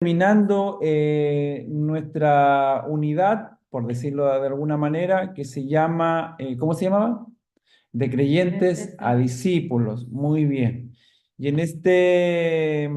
terminando nuestra unidad, por decirlo de alguna manera, que se llama, ¿cómo se llamaba? De creyentes a discípulos. Muy bien. Y en este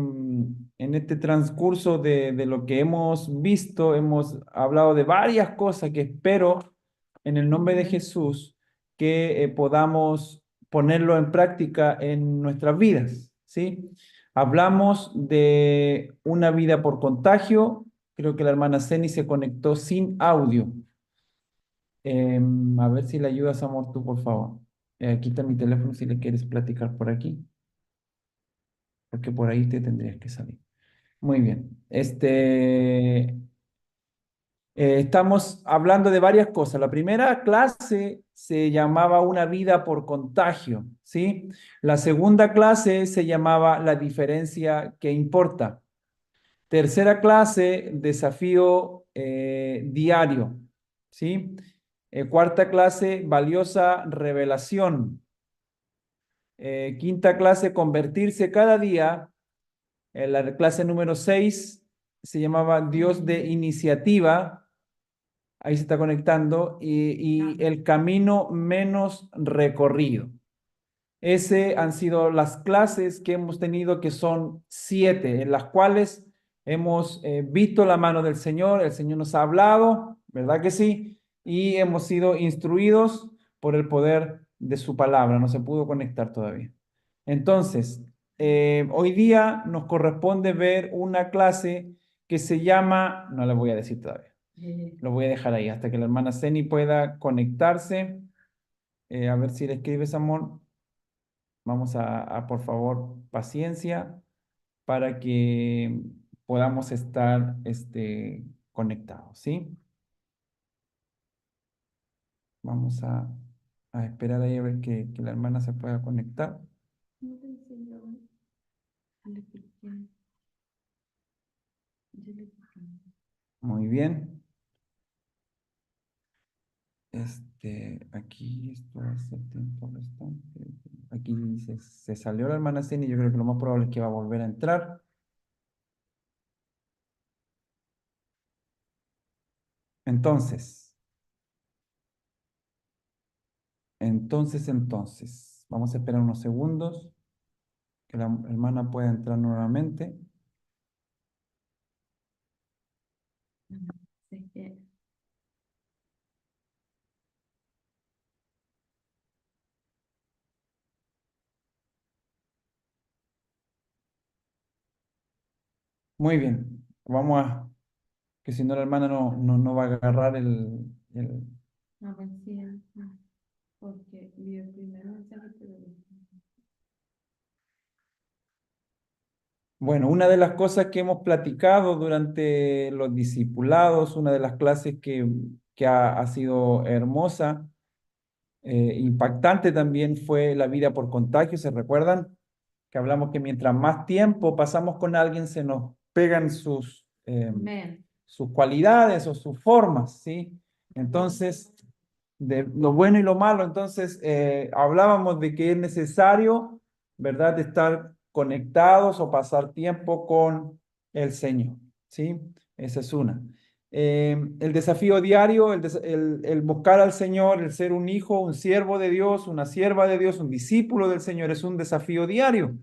transcurso de lo que hemos visto, hemos hablado de varias cosas que espero en el nombre de Jesús que podamos ponerlo en práctica en nuestras vidas, ¿sí? Hablamos de una vida por contagio. Creo que la hermana Ceni se conectó sin audio. A ver si le ayudas, amor, tú, por favor. Aquí está mi teléfono si le quieres platicar por aquí, porque por ahí te tendrías que salir. Muy bien. Estamos hablando de varias cosas. La primera clase se llamaba Una vida por contagio, ¿sí? La segunda clase se llamaba La diferencia que importa. Tercera clase, desafío diario, ¿sí? Cuarta clase, valiosa revelación. Quinta clase, convertirse cada día. La clase número 6 se llamaba Dios de iniciativa. Ahí se está conectando. Y el camino menos recorrido. Ese han sido las clases que hemos tenido, que son 7, en las cuales hemos visto la mano del Señor. El Señor nos ha hablado, ¿verdad que sí? Y hemos sido instruidos por el poder de su palabra. No se pudo conectar todavía. Entonces, hoy día nos corresponde ver una clase que se llama, no la voy a decir todavía, lo voy a dejar ahí hasta que la hermana Ceni pueda conectarse. A ver si le escribes, amor. Vamos por favor, paciencia para que podamos estar conectados, ¿sí? Vamos a esperar ahí a ver que la hermana se pueda conectar. Muy bien. Aquí esto hace tiempo restante. Aquí dice, se salió la hermana Ceni, yo creo que lo más probable es que va a volver a entrar. Entonces, vamos a esperar unos segundos que la hermana pueda entrar nuevamente. Muy bien, que si no la hermana no va a agarrar Bueno, una de las cosas que hemos platicado durante los discipulados, una de las clases que ha sido hermosa, impactante también, fue la vida por contagio. ¿Se recuerdan? Que hablamos que mientras más tiempo pasamos con alguien, se nos pegan sus cualidades o sus formas, ¿sí? Entonces, de lo bueno y lo malo. Entonces, hablábamos de que es necesario, ¿verdad?, de estar conectados o pasar tiempo con el Señor, ¿sí? Esa es una. El desafío diario, el buscar al Señor, el ser un hijo, un siervo de Dios, una sierva de Dios, un discípulo del Señor, es un desafío diario,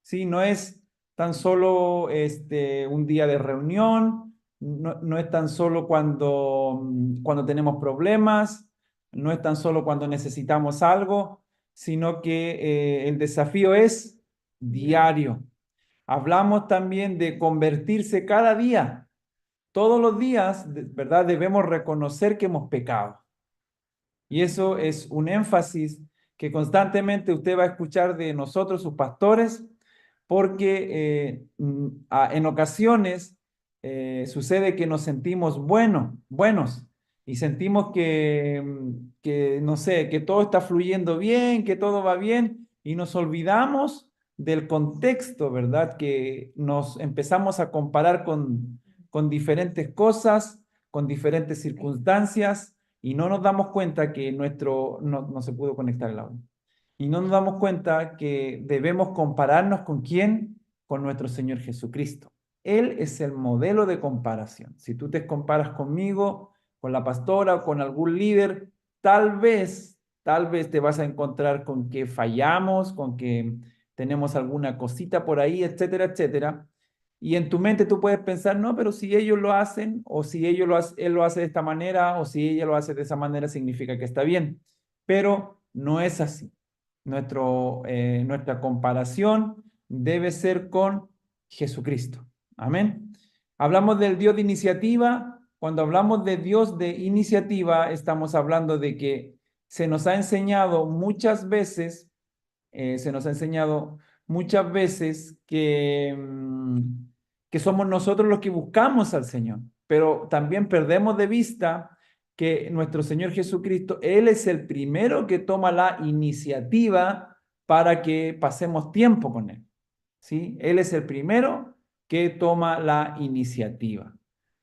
¿sí? No es tan solo un día de reunión, no es tan solo cuando tenemos problemas, no es tan solo cuando necesitamos algo, sino que el desafío es diario. Hablamos también de convertirse cada día. Todos los días, ¿verdad? Debemos reconocer que hemos pecado. Y eso es un énfasis que constantemente usted va a escuchar de nosotros, sus pastores, porque en ocasiones sucede que nos sentimos buenos, y sentimos que, no sé, que todo está fluyendo bien, que todo va bien, y nos olvidamos del contexto, ¿verdad? Que nos empezamos a comparar con diferentes cosas, con diferentes circunstancias, y no nos damos cuenta que no se pudo conectar el audio. Y no nos damos cuenta que debemos compararnos con quién, con nuestro Señor Jesucristo. Él es el modelo de comparación. Si tú te comparas conmigo, con la pastora o con algún líder, tal vez te vas a encontrar con que fallamos, con que tenemos alguna cosita por ahí, etcétera, etcétera. Y en tu mente tú puedes pensar, no, pero si ellos lo hacen, o si él lo hace de esta manera, o si ella lo hace de esa manera, significa que está bien. Pero no es así. Nuestra comparación debe ser con Jesucristo. Amén. Hablamos del Dios de iniciativa. Cuando hablamos de Dios de iniciativa, estamos hablando de que se nos ha enseñado muchas veces, se nos ha enseñado muchas veces que somos nosotros los que buscamos al Señor, pero también perdemos de vista que nuestro Señor Jesucristo, Él es el primero que toma la iniciativa para que pasemos tiempo con Él. ¿Sí? Él es el primero que toma la iniciativa.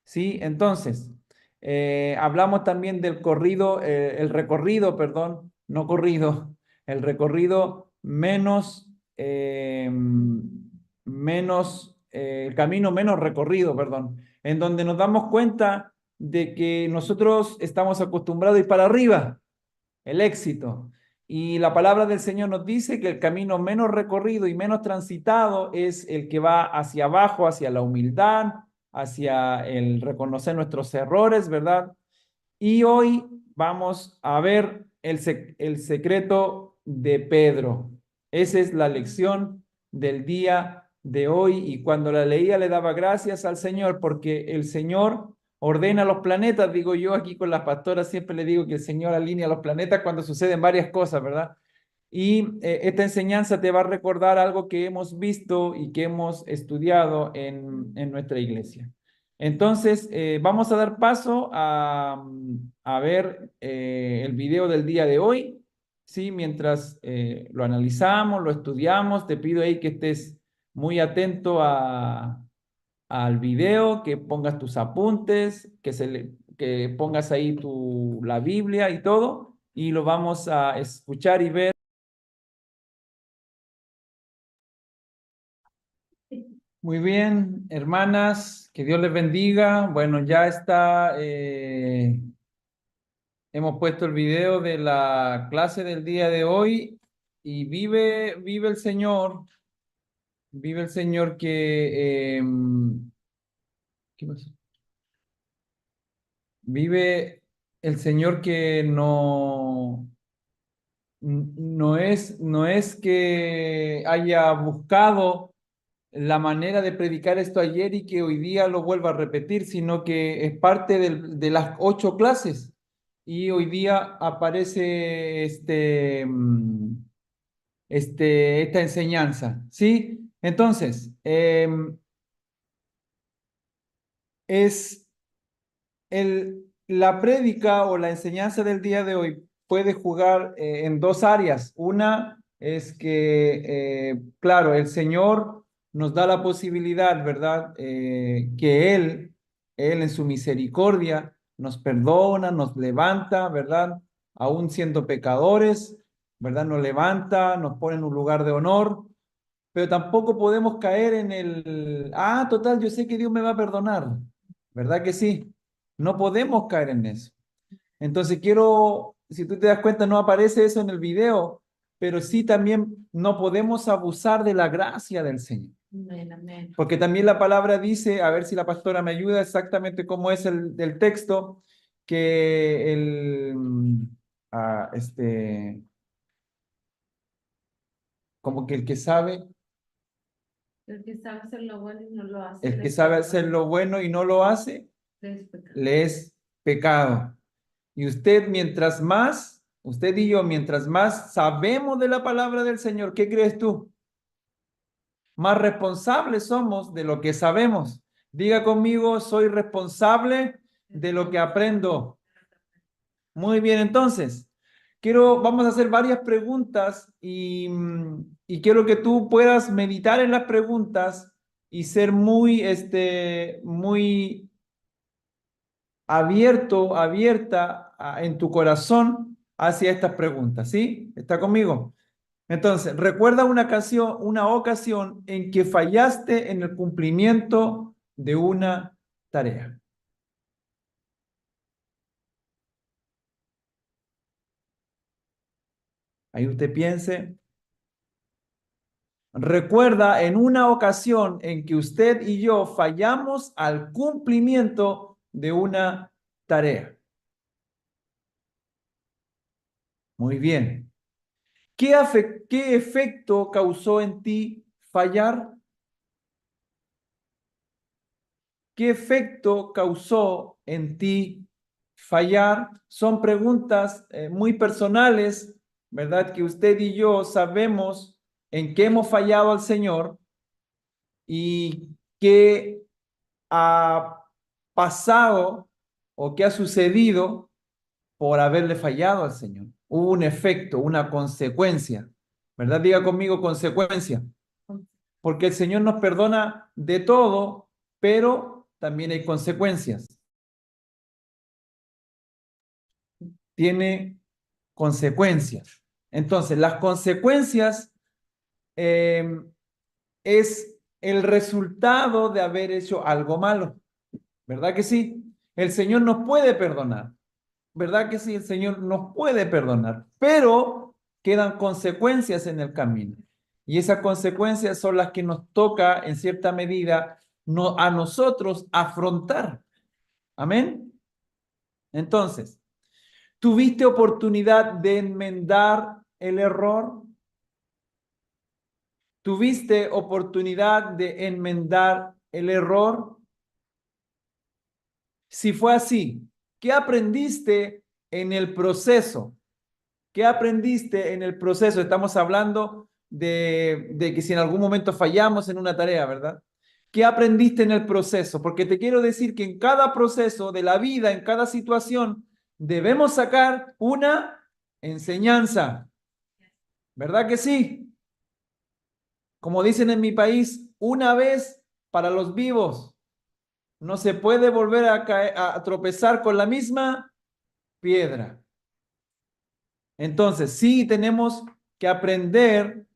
¿Sí? Entonces, hablamos también del corrido, el recorrido, perdón, no corrido, el recorrido el camino menos recorrido, perdón, en donde nos damos cuenta de que nosotros estamos acostumbrados a ir para arriba, el éxito. Y la palabra del Señor nos dice que el camino menos recorrido y menos transitado es el que va hacia abajo, hacia la humildad, hacia el reconocer nuestros errores, ¿verdad? Y hoy vamos a ver el secreto de Pedro. Esa es la lección del día de hoy y cuando la leía le daba gracias al Señor porque el Señor ordena los planetas, digo yo aquí con las pastoras, siempre le digo que el Señor alinea los planetas cuando suceden varias cosas, ¿verdad? Y esta enseñanza te va a recordar algo que hemos visto y que hemos estudiado en nuestra iglesia. Entonces, vamos a dar paso a ver el video del día de hoy, ¿sí? Mientras lo analizamos, lo estudiamos, te pido ahí que estés muy atento al video, que pongas tus apuntes, que pongas ahí la Biblia y todo, y lo vamos a escuchar y ver. Muy bien, hermanas, que Dios les bendiga. Bueno, ya está, hemos puesto el video de la clase del día de hoy y vive el Señor ¿qué pasó? Vive el Señor que no es que haya buscado la manera de predicar esto ayer y que hoy día lo vuelva a repetir, sino que es parte de las 8 clases. Y hoy día aparece esta enseñanza, ¿sí? Entonces, es la prédica o la enseñanza del día de hoy puede jugar en 2 áreas. Una es que, claro, el Señor nos da la posibilidad, ¿verdad? Que Él en su misericordia nos perdona, nos levanta, ¿verdad? Aún siendo pecadores, ¿verdad? Nos levanta, nos pone en un lugar de honor, pero tampoco podemos caer en total, yo sé que Dios me va a perdonar, ¿verdad que sí? No podemos caer en eso. Entonces si tú te das cuenta, no aparece eso en el video, pero sí también no podemos abusar de la gracia del Señor. Amén, amén. Porque también la palabra dice, a ver si la pastora me ayuda exactamente cómo es el texto, que como que El que sabe hacer lo bueno y no lo hace, el que sabe hacer lo bueno y no lo hace, es pecado. le es pecado. Y usted y yo, mientras más sabemos de la palabra del Señor, ¿qué crees tú? Más responsables somos de lo que sabemos. Diga conmigo, soy responsable de lo que aprendo. Muy bien, entonces, vamos a hacer varias preguntas y quiero que tú puedas meditar en las preguntas y ser muy abierta en tu corazón hacia estas preguntas, ¿sí? ¿Está conmigo? Entonces, recuerda una ocasión en que fallaste en el cumplimiento de una tarea. Ahí usted piense. Recuerda en una ocasión en que usted y yo fallamos al cumplimiento de una tarea. Muy bien. ¿Qué efecto causó en ti fallar? ¿Qué efecto causó en ti fallar? Son preguntas muy personales, ¿verdad? Que usted y yo sabemos en qué hemos fallado al Señor y qué ha pasado o qué ha sucedido por haberle fallado al Señor. Hubo un efecto, una consecuencia, ¿verdad? Diga conmigo consecuencia, porque el Señor nos perdona de todo, pero también hay consecuencias. Tiene consecuencias. Entonces, las consecuencias eh, es el resultado de haber hecho algo malo, ¿verdad que sí? El Señor nos puede perdonar, ¿verdad que sí? El Señor nos puede perdonar, pero quedan consecuencias en el camino. Y esas consecuencias son las que nos toca, en cierta medida, no, a nosotros afrontar. Amén. Entonces, ¿tuviste oportunidad de enmendar el error? ¿Tuviste oportunidad de enmendar el error? Si fue así, ¿qué aprendiste en el proceso? ¿Qué aprendiste en el proceso? Estamos hablando de que si en algún momento fallamos en una tarea, ¿verdad? ¿Qué aprendiste en el proceso? Porque te quiero decir que en cada proceso de la vida, en cada situación, debemos sacar una enseñanza, ¿verdad que sí? Como dicen en mi país, una vez para los vivos. No se puede volver a tropezar con la misma piedra. Entonces, sí tenemos que aprender,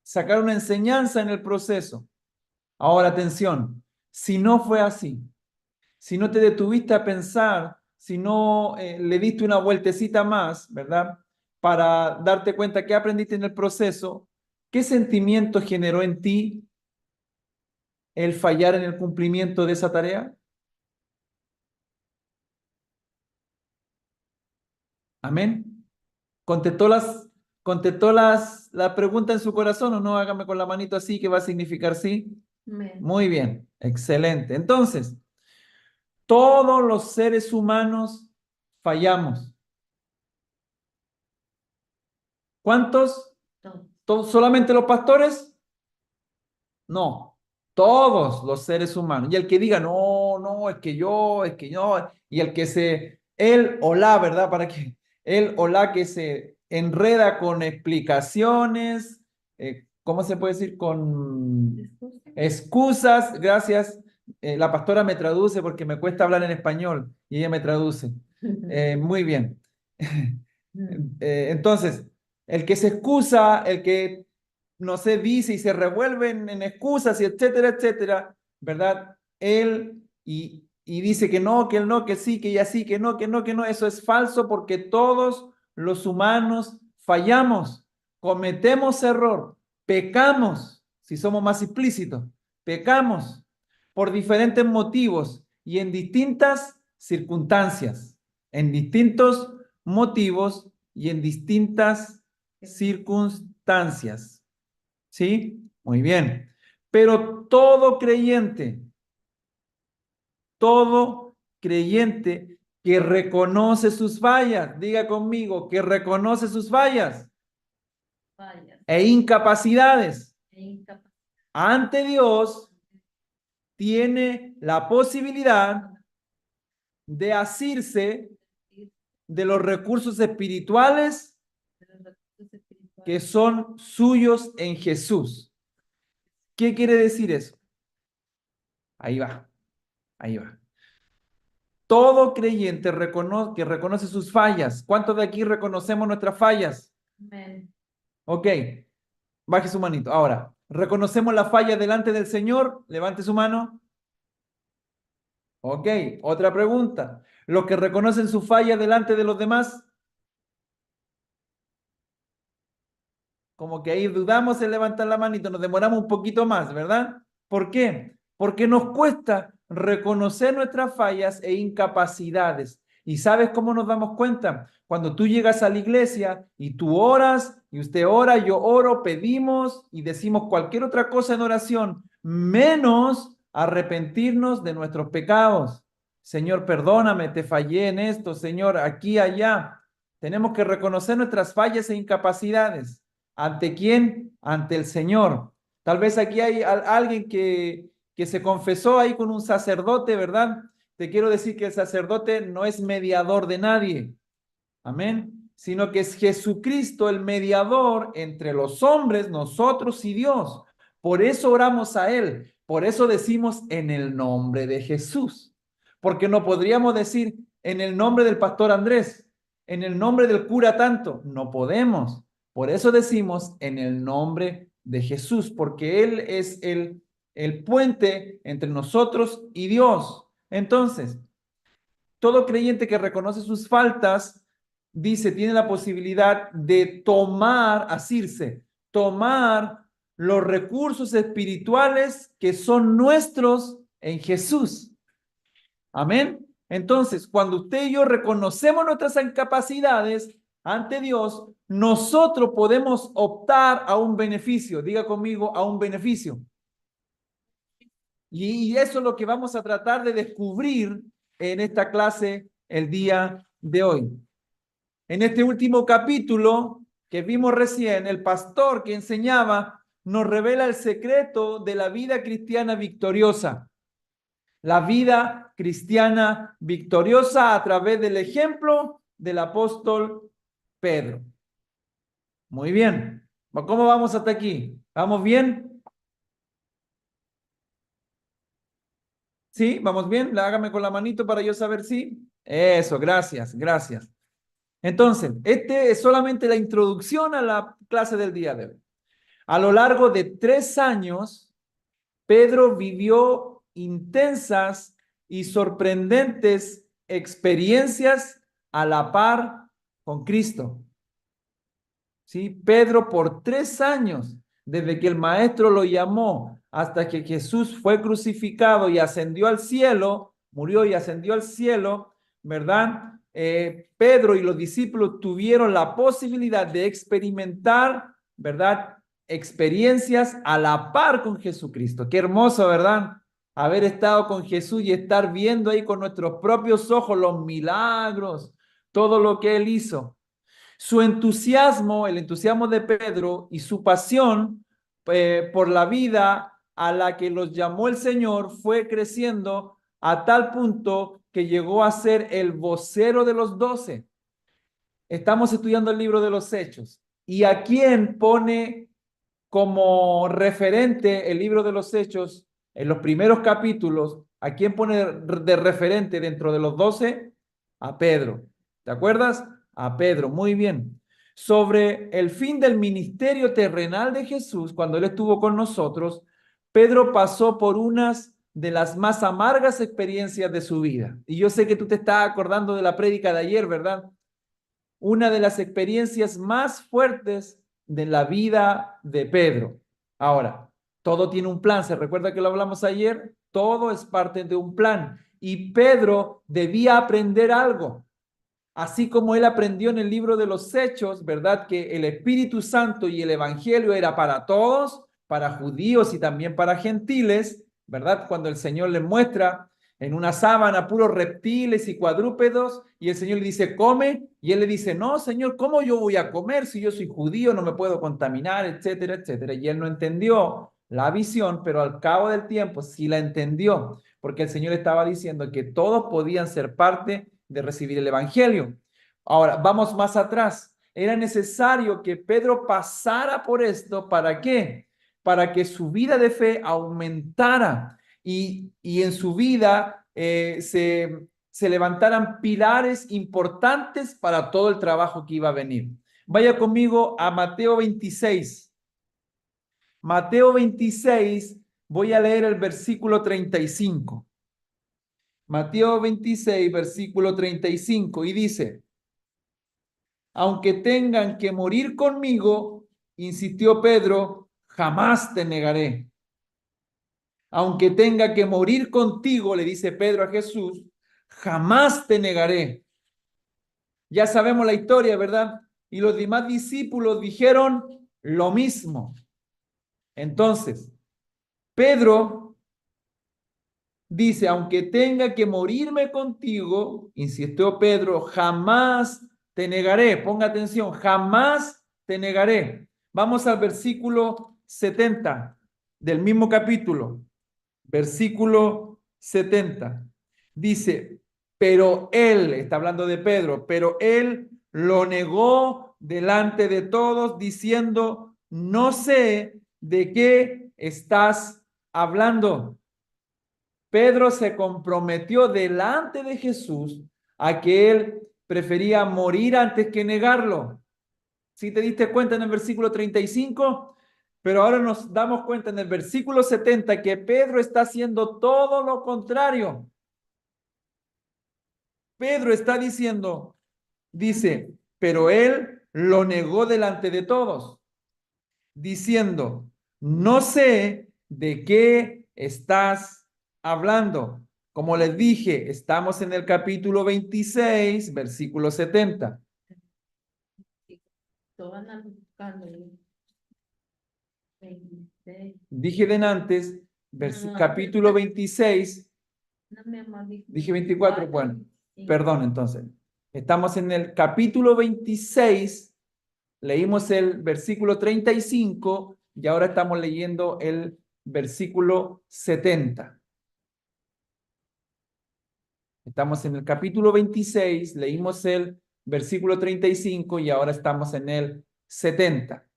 sacar una enseñanza en el proceso. Ahora, atención, si no fue así, si no te detuviste a pensar, si no le diste una vueltecita más, ¿verdad? Para darte cuenta que aprendiste en el proceso, ¿qué sentimiento generó en ti el fallar en el cumplimiento de esa tarea? Amén. ¿Contestó la pregunta en su corazón o no? Hágame con la manito así que va a significar sí. Amén. Muy bien, excelente. Entonces, todos los seres humanos fallamos. ¿Cuántos? Todo. ¿Solamente los pastores? No, todos los seres humanos. Y el que diga, no, no, es que yo, y el que él o la, ¿verdad? Para que, él o la que se enreda con explicaciones, ¿cómo se puede decir? Con Disculpe. excusas, gracias. La pastora me traduce porque me cuesta hablar en español y ella me traduce. Muy bien. Entonces, el que se excusa, el que no sé, dice y se revuelven en excusas y etcétera, etcétera, ¿verdad? Él y dice que no, que él no, que sí, que ya sí, que no, que no, que no. Eso es falso porque todos los humanos fallamos, cometemos error, pecamos, si somos más explícitos, pecamos por diferentes motivos y en distintas circunstancias, en distintos motivos y en distintas circunstancias. ¿Sí? Muy bien. Pero todo creyente que reconoce sus fallas, diga conmigo, que reconoce sus fallas Vaya. e incapacidades E incapaz. ante Dios, tiene la posibilidad de asirse de los recursos espirituales De los recursos que espirituales. son suyos en Jesús. ¿Qué quiere decir eso? Ahí va, ahí va. Todo creyente que reconoce sus fallas. ¿Cuántos de aquí reconocemos nuestras fallas? Amén. Ok, baje su manito. Ahora, ¿reconocemos la falla delante del Señor? Levante su mano. Ok, otra pregunta. ¿Los que reconocen su falla delante de los demás? Como que ahí dudamos en levantar la manito, nos demoramos un poquito más, ¿verdad? ¿Por qué? Porque nos cuesta reconocer nuestras fallas e incapacidades. ¿Y sabes cómo nos damos cuenta? Cuando tú llegas a la iglesia y tú oras, y usted ora, yo oro, pedimos y decimos cualquier otra cosa en oración, menos arrepentirnos de nuestros pecados. Señor, perdóname, te fallé en esto, Señor, aquí, allá. Tenemos que reconocer nuestras fallas e incapacidades. ¿Ante quién? Ante el Señor. Tal vez aquí hay alguien que se confesó ahí con un sacerdote, ¿verdad? Te quiero decir que el sacerdote no es mediador de nadie. Amén. Sino que es Jesucristo el mediador entre los hombres, nosotros y Dios. Por eso oramos a Él. Por eso decimos en el nombre de Jesús. Porque no podríamos decir en el nombre del pastor Andrés, en el nombre del cura tanto. No podemos. Por eso decimos en el nombre de Jesús, porque Él es el puente entre nosotros y Dios. Entonces, todo creyente que reconoce sus faltas, dice, tiene la posibilidad de tomar, asirse, tomar los recursos espirituales que son nuestros en Jesús. Amén. Entonces, cuando usted y yo reconocemos nuestras incapacidades ante Dios, nosotros podemos optar a un beneficio. Diga conmigo, a un beneficio. Y eso es lo que vamos a tratar de descubrir en esta clase el día de hoy. En este último capítulo que vimos recién, el pastor que enseñaba nos revela el secreto de la vida cristiana victoriosa. La vida cristiana victoriosa a través del ejemplo del apóstol Pedro. Muy bien. ¿Cómo vamos hasta aquí? ¿Vamos bien? ¿Sí? ¿Vamos bien? Hágame con la manito para yo saber si. Eso, gracias, gracias. Entonces, este es solamente la introducción a la clase del día de hoy. A lo largo de 3 años, Pedro vivió intensas y sorprendentes experiencias a la par con Cristo. ¿Sí? Pedro por 3 años, desde que el maestro lo llamó hasta que Jesús fue crucificado y ascendió al cielo, murió y ascendió al cielo, ¿verdad? Pedro y los discípulos tuvieron la posibilidad de experimentar, ¿verdad? Experiencias a la par con Jesucristo. Qué hermoso, ¿verdad? Haber estado con Jesús y estar viendo ahí con nuestros propios ojos los milagros, todo lo que él hizo. Su entusiasmo, el entusiasmo de Pedro y su pasión por la vida a la que los llamó el Señor fue creciendo a tal punto que llegó a ser el vocero de los 12. Estamos estudiando el libro de los Hechos. ¿Y a quién pone como referente el libro de los Hechos en los primeros capítulos? ¿A quién pone de referente dentro de los 12? A Pedro. ¿Te acuerdas? A Pedro, muy bien. Sobre el fin del ministerio terrenal de Jesús, cuando él estuvo con nosotros, Pedro pasó por unas de las más amargas experiencias de su vida. Y yo sé que tú te estás acordando de la prédica de ayer, ¿verdad? Una de las experiencias más fuertes de la vida de Pedro. Ahora, todo tiene un plan. ¿Se recuerda que lo hablamos ayer? Todo es parte de un plan. Y Pedro debía aprender algo. Así como él aprendió en el libro de los Hechos, ¿verdad? Que el Espíritu Santo y el Evangelio era para todos, para judíos y también para gentiles, ¿verdad? Cuando el Señor le muestra en una sábana puros reptiles y cuadrúpedos y el Señor le dice, come, y él le dice, no, Señor, ¿cómo yo voy a comer si yo soy judío, no me puedo contaminar, etcétera, etcétera? Y él no entendió la visión, pero al cabo del tiempo sí la entendió, porque el Señor estaba diciendo que todos podían ser parte de recibir el Evangelio. Ahora, vamos más atrás. Era necesario que Pedro pasara por esto. ¿Para qué? Para que su vida de fe aumentara y en su vida se levantaran pilares importantes para todo el trabajo que iba a venir. Vaya conmigo a Mateo 26. Mateo 26, voy a leer el versículo 35. Mateo 26, versículo 35, y dice: aunque tengan que morir conmigo, insistió Pedro, jamás te negaré. Aunque tenga que morir contigo, le dice Pedro a Jesús, jamás te negaré. Ya sabemos la historia, ¿verdad? Y los demás discípulos dijeron lo mismo. Entonces, Pedro dice, aunque tenga que morirme contigo, insistió Pedro, jamás te negaré. Ponga atención, jamás te negaré. Vamos al versículo 70 del mismo capítulo. Versículo 70. Dice, pero él, está hablando de Pedro, pero él lo negó delante de todos diciendo, no sé de qué estás hablando. Pedro se comprometió delante de Jesús a que él prefería morir antes que negarlo. ¿Sí te diste cuenta en el versículo 35? Pero ahora nos damos cuenta en el versículo 70 que Pedro está haciendo todo lo contrario. Pedro está diciendo, dice, pero él lo negó delante de todos, diciendo, no sé de qué estás hablando. Como les dije, estamos en el capítulo 26, versículo 70. Todos andan buscando el 26. Dije de antes, No, capítulo 26, no me hemos visto dije 24, bueno, sí. perdón entonces. Estamos en el capítulo 26, leímos el versículo 35 y ahora estamos leyendo el versículo 70. Estamos en el capítulo 26, leímos el versículo 35 y ahora estamos en el 70.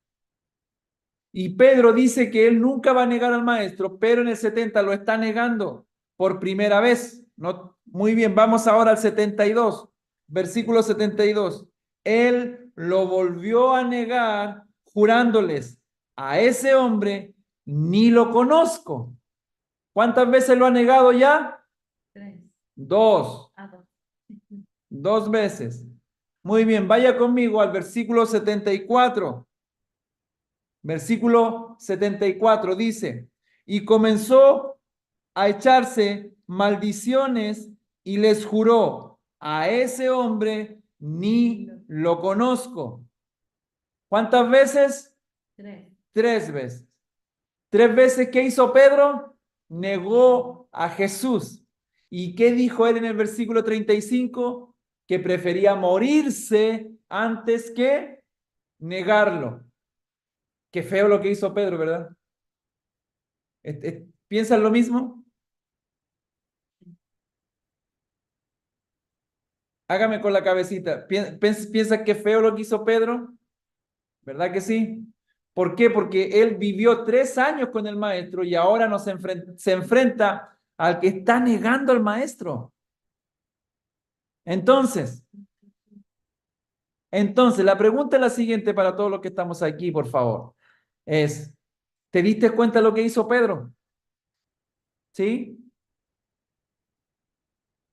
Y Pedro dice que él nunca va a negar al maestro, pero en el 70 lo está negando por primera vez. No, muy bien, vamos ahora al 72, versículo 72. Él lo volvió a negar jurándoles, a ese hombre ni lo conozco. ¿Cuántas veces lo ha negado ya? 3. Dos. 2. Dos veces. Muy bien, vaya conmigo al versículo 74. Versículo 74 dice, y comenzó a echarse maldiciones y les juró, a ese hombre ni lo conozco. ¿Cuántas veces? 3. Tres veces. Tres veces, ¿qué hizo Pedro? Negó a Jesús. ¿Y qué dijo él en el versículo 35? Que prefería morirse antes que negarlo. Qué feo lo que hizo Pedro, ¿verdad? ¿Piensan lo mismo? Hágame con la cabecita. ¿Piensa qué feo lo que hizo Pedro? ¿Verdad que sí? ¿Por qué? Porque él vivió 3 años con el maestro y ahora se enfrenta al que está negando al maestro. Entonces, la pregunta es la siguiente para todos los que estamos aquí, por favor. Es, ¿te diste cuenta de lo que hizo Pedro? ¿Sí?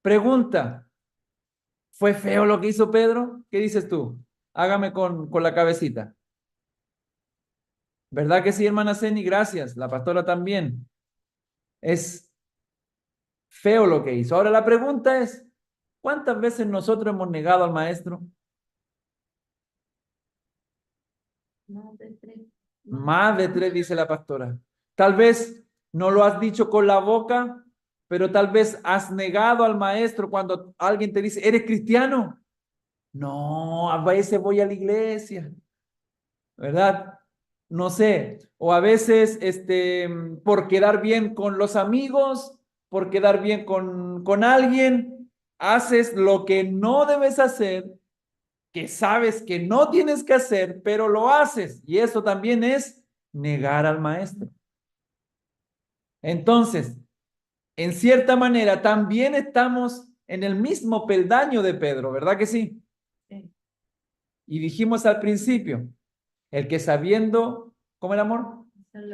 Pregunta, ¿fue feo lo que hizo Pedro? ¿Qué dices tú? Hágame con la cabecita. ¿Verdad que sí, hermana Ceni? Gracias. La pastora también. Es feo lo que hizo. Ahora la pregunta es, ¿cuántas veces nosotros hemos negado al maestro? Más de 3. Más de tres, dice la pastora. Tal vez no lo has dicho con la boca, pero tal vez has negado al maestro cuando alguien te dice, ¿eres cristiano? No, a veces voy a la iglesia, ¿verdad? No sé, o a veces por quedar bien con los amigos, por quedar bien con alguien, haces lo que no debes hacer, que sabes que no tienes que hacer, pero lo haces. Y eso también es negar al maestro. Entonces, en cierta manera, también estamos en el mismo peldaño de Pedro, ¿verdad que sí? Sí. Y dijimos al principio, el que sabiendo, ¿cómo el amor?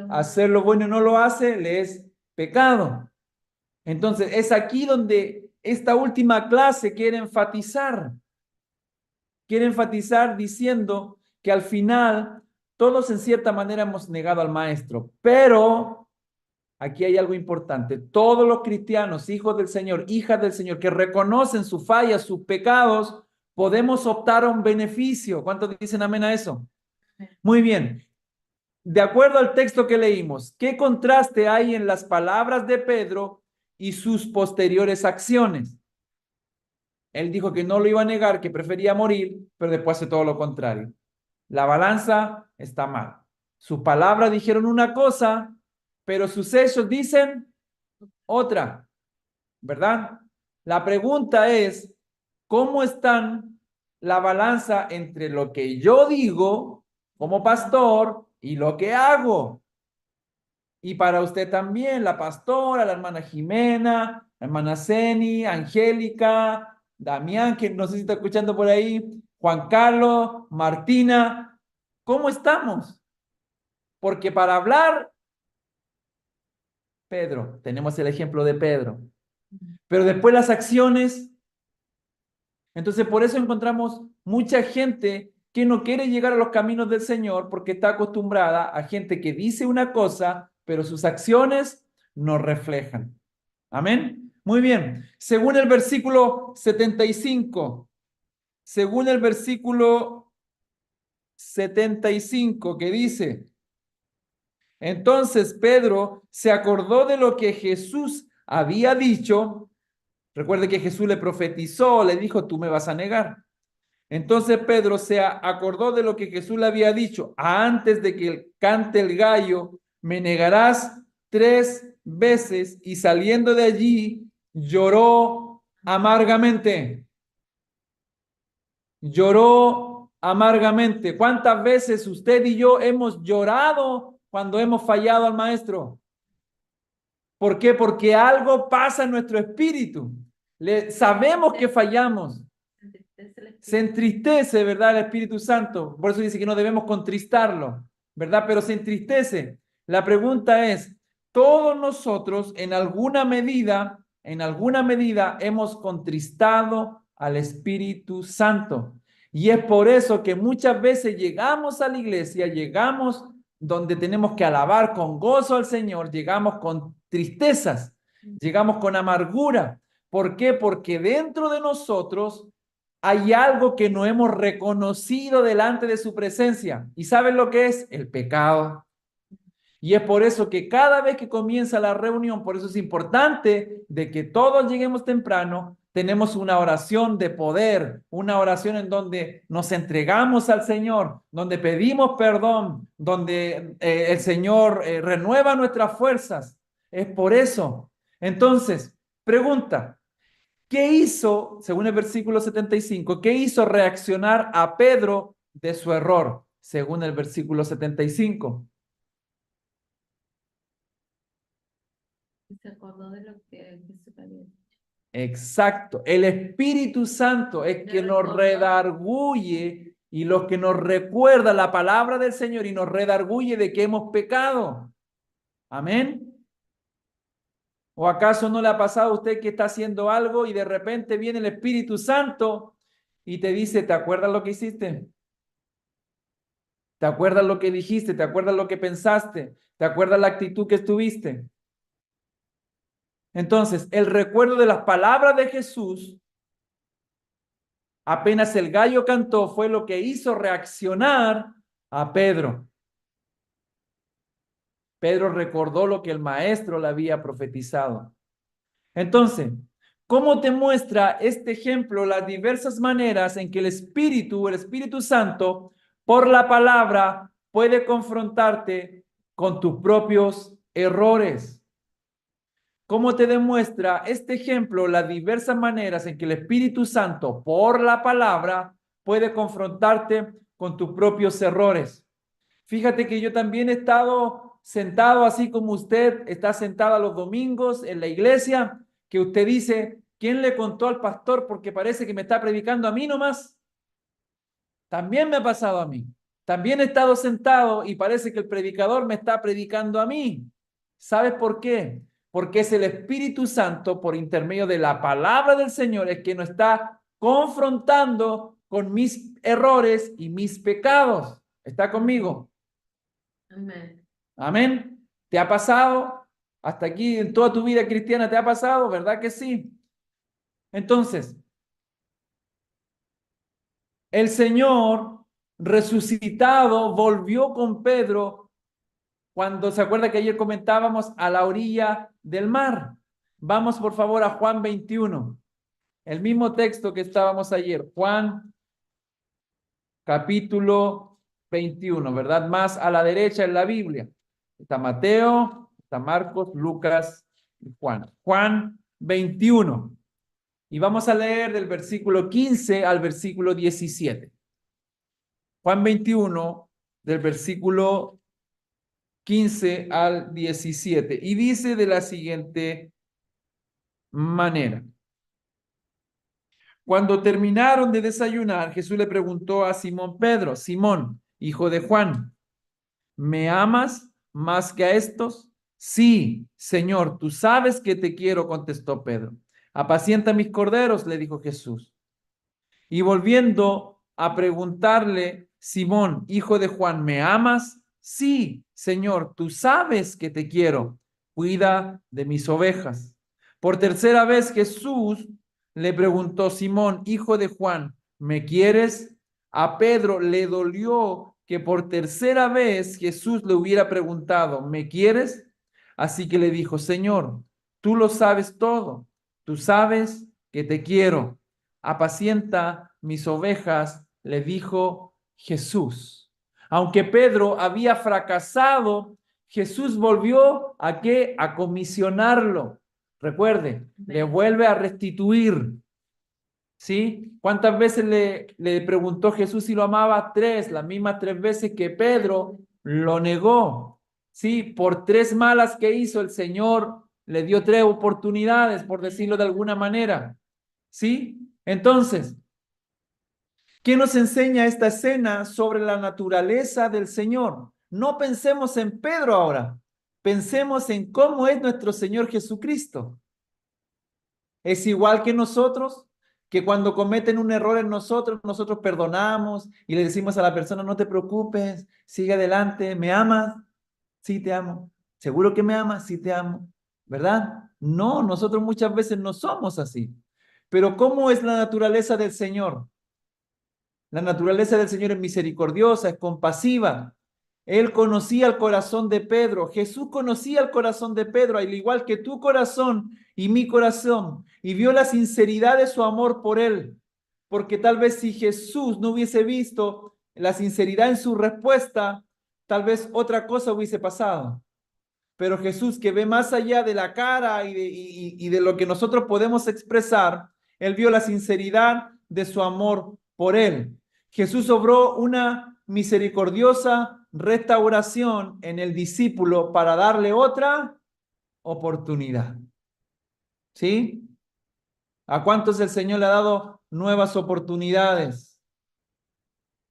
Hacer lo bueno y no lo hace, le es pecado. Entonces, es aquí donde esta última clase quiere enfatizar. Quiere enfatizar diciendo que al final todos en cierta manera hemos negado al maestro, pero aquí hay algo importante. Todos los cristianos, hijos del Señor, hijas del Señor, que reconocen sus fallas, sus pecados, podemos optar a un beneficio. ¿Cuántos dicen amén a eso? Muy bien. De acuerdo al texto que leímos, ¿qué contraste hay en las palabras de Pedro y sus posteriores acciones? Él dijo que no lo iba a negar, que prefería morir, pero después hace todo lo contrario. La balanza está mal. Sus palabras dijeron una cosa, pero sus hechos dicen otra, ¿verdad? La pregunta es, ¿cómo están la balanza entre lo que yo digo como pastor y lo que hago? Y para usted también, la pastora, la hermana Jimena, la hermana Ceni, Angélica, Damián, que no sé si está escuchando por ahí, Juan Carlos, Martina, ¿cómo estamos? Porque para hablar, Pedro, tenemos el ejemplo de Pedro, pero después las acciones, entonces por eso encontramos mucha gente que no quiere llegar a los caminos del Señor porque está acostumbrada a gente que dice una cosa, pero sus acciones no reflejan. Amén. Muy bien. Según el versículo 75, según el versículo 75 que dice, entonces Pedro se acordó de lo que Jesús había dicho. Recuerde que Jesús le profetizó, le dijo, tú me vas a negar. Entonces Pedro se acordó de lo que Jesús le había dicho, antes de que cante el gallo, me negarás 3 veces, y saliendo de allí lloró amargamente. Lloró amargamente. ¿Cuántas veces usted y yo hemos llorado cuando hemos fallado al maestro? ¿Por qué? Porque algo pasa en nuestro espíritu. Sabemos que fallamos. Se entristece, ¿verdad? El Espíritu Santo. Por eso dice que no debemos contristarlo, ¿verdad? Pero se entristece. La pregunta es, todos nosotros en alguna medida hemos contristado al Espíritu Santo. Y es por eso que muchas veces llegamos a la iglesia, llegamos donde tenemos que alabar con gozo al Señor, llegamos con tristezas, llegamos con amargura. ¿Por qué? Porque dentro de nosotros hay algo que no hemos reconocido delante de su presencia. ¿Y saben lo que es? El pecado. Y es por eso que cada vez que comienza la reunión, por eso es importante de que todos lleguemos temprano, tenemos una oración de poder, una oración en donde nos entregamos al Señor, donde pedimos perdón, donde el Señor renueva nuestras fuerzas. Es por eso. Entonces, pregunta, ¿qué hizo, según el versículo 75, qué hizo reaccionar a Pedro de su error, según el versículo 75? Se acordó de lo que Jesús había dicho. Exacto. El Espíritu Santo es que nos redarguye y lo que nos recuerda la palabra del Señor y nos redarguye de que hemos pecado. Amén. ¿O acaso no le ha pasado a usted que está haciendo algo y de repente viene el Espíritu Santo y te dice, ¿te acuerdas lo que hiciste? ¿Te acuerdas lo que dijiste? ¿Te acuerdas lo que pensaste? ¿Te acuerdas la actitud que estuviste? Entonces, el recuerdo de las palabras de Jesús, apenas el gallo cantó, fue lo que hizo reaccionar a Pedro. Pedro recordó lo que el maestro le había profetizado. Entonces, ¿cómo te muestra este ejemplo las diversas maneras en que el Espíritu Santo, por la palabra, puede confrontarte con tus propios errores? ¿Cómo te demuestra este ejemplo las diversas maneras en que el Espíritu Santo, por la palabra, puede confrontarte con tus propios errores? Fíjate que yo también he estado sentado así como usted está sentado los domingos en la iglesia, que usted dice, ¿quién le contó al pastor? Porque parece que me está predicando a mí nomás. También me ha pasado a mí. También he estado sentado y parece que el predicador me está predicando a mí. ¿Sabes por qué? Porque es el Espíritu Santo, por intermedio de la palabra del Señor, el que nos está confrontando con mis errores y mis pecados. ¿Está conmigo? Amén. Amén. ¿Te ha pasado? Hasta aquí en toda tu vida cristiana te ha pasado, ¿verdad que sí? Entonces, el Señor resucitado volvió con Pedro cuando se acuerda que ayer comentábamos a la orilla del mar. Vamos por favor a Juan 21, el mismo texto que estábamos ayer, Juan capítulo 21, ¿verdad? Más a la derecha en la Biblia. Está Mateo, está Marcos, Lucas y Juan. Juan 21. Y vamos a leer del versículo 15 al versículo 17. Juan 21, del versículo 15 al 17. Y dice de la siguiente manera. Cuando terminaron de desayunar, Jesús le preguntó a Simón Pedro, Simón, hijo de Juan, ¿me amas más que a estos? Sí, Señor, tú sabes que te quiero, contestó Pedro. Apacienta mis corderos, le dijo Jesús. Y volviendo a preguntarle, Simón, hijo de Juan, ¿me amas? Sí, Señor, tú sabes que te quiero. Cuida de mis ovejas. Por tercera vez Jesús le preguntó, Simón, hijo de Juan, ¿me quieres? A Pedro le dolió que por tercera vez Jesús le hubiera preguntado, ¿me quieres? Así que le dijo, Señor, tú lo sabes todo. Tú sabes que te quiero. Apacienta mis ovejas, le dijo Jesús. Aunque Pedro había fracasado, Jesús volvió a qué? A comisionarlo. Recuerde, le vuelve a restituir. ¿Sí? ¿Cuántas veces le preguntó Jesús si lo amaba? Tres, las mismas tres veces que Pedro lo negó. ¿Sí? Por tres malas que hizo, el Señor le dio tres oportunidades, por decirlo de alguna manera. ¿Sí? Entonces, ¿qué nos enseña esta escena sobre la naturaleza del Señor? No pensemos en Pedro ahora, pensemos en cómo es nuestro Señor Jesucristo. Es igual que nosotros, que cuando cometen un error en nosotros, nosotros perdonamos y le decimos a la persona, no te preocupes, sigue adelante, ¿me amas? Sí, te amo. ¿Seguro que me amas? Sí, te amo. ¿Verdad? No, nosotros muchas veces no somos así. Pero ¿cómo es la naturaleza del Señor? La naturaleza del Señor es misericordiosa, es compasiva. Él conocía el corazón de Pedro. Jesús conocía el corazón de Pedro, al igual que tu corazón y mi corazón, y vio la sinceridad de su amor por él. Porque tal vez si Jesús no hubiese visto la sinceridad en su respuesta, tal vez otra cosa hubiese pasado. Pero Jesús, que ve más allá de la cara y de lo que nosotros podemos expresar, él vio la sinceridad de su amor por él. Jesús obró una misericordiosa restauración en el discípulo para darle otra oportunidad. ¿Sí? ¿A cuántos el Señor le ha dado nuevas oportunidades?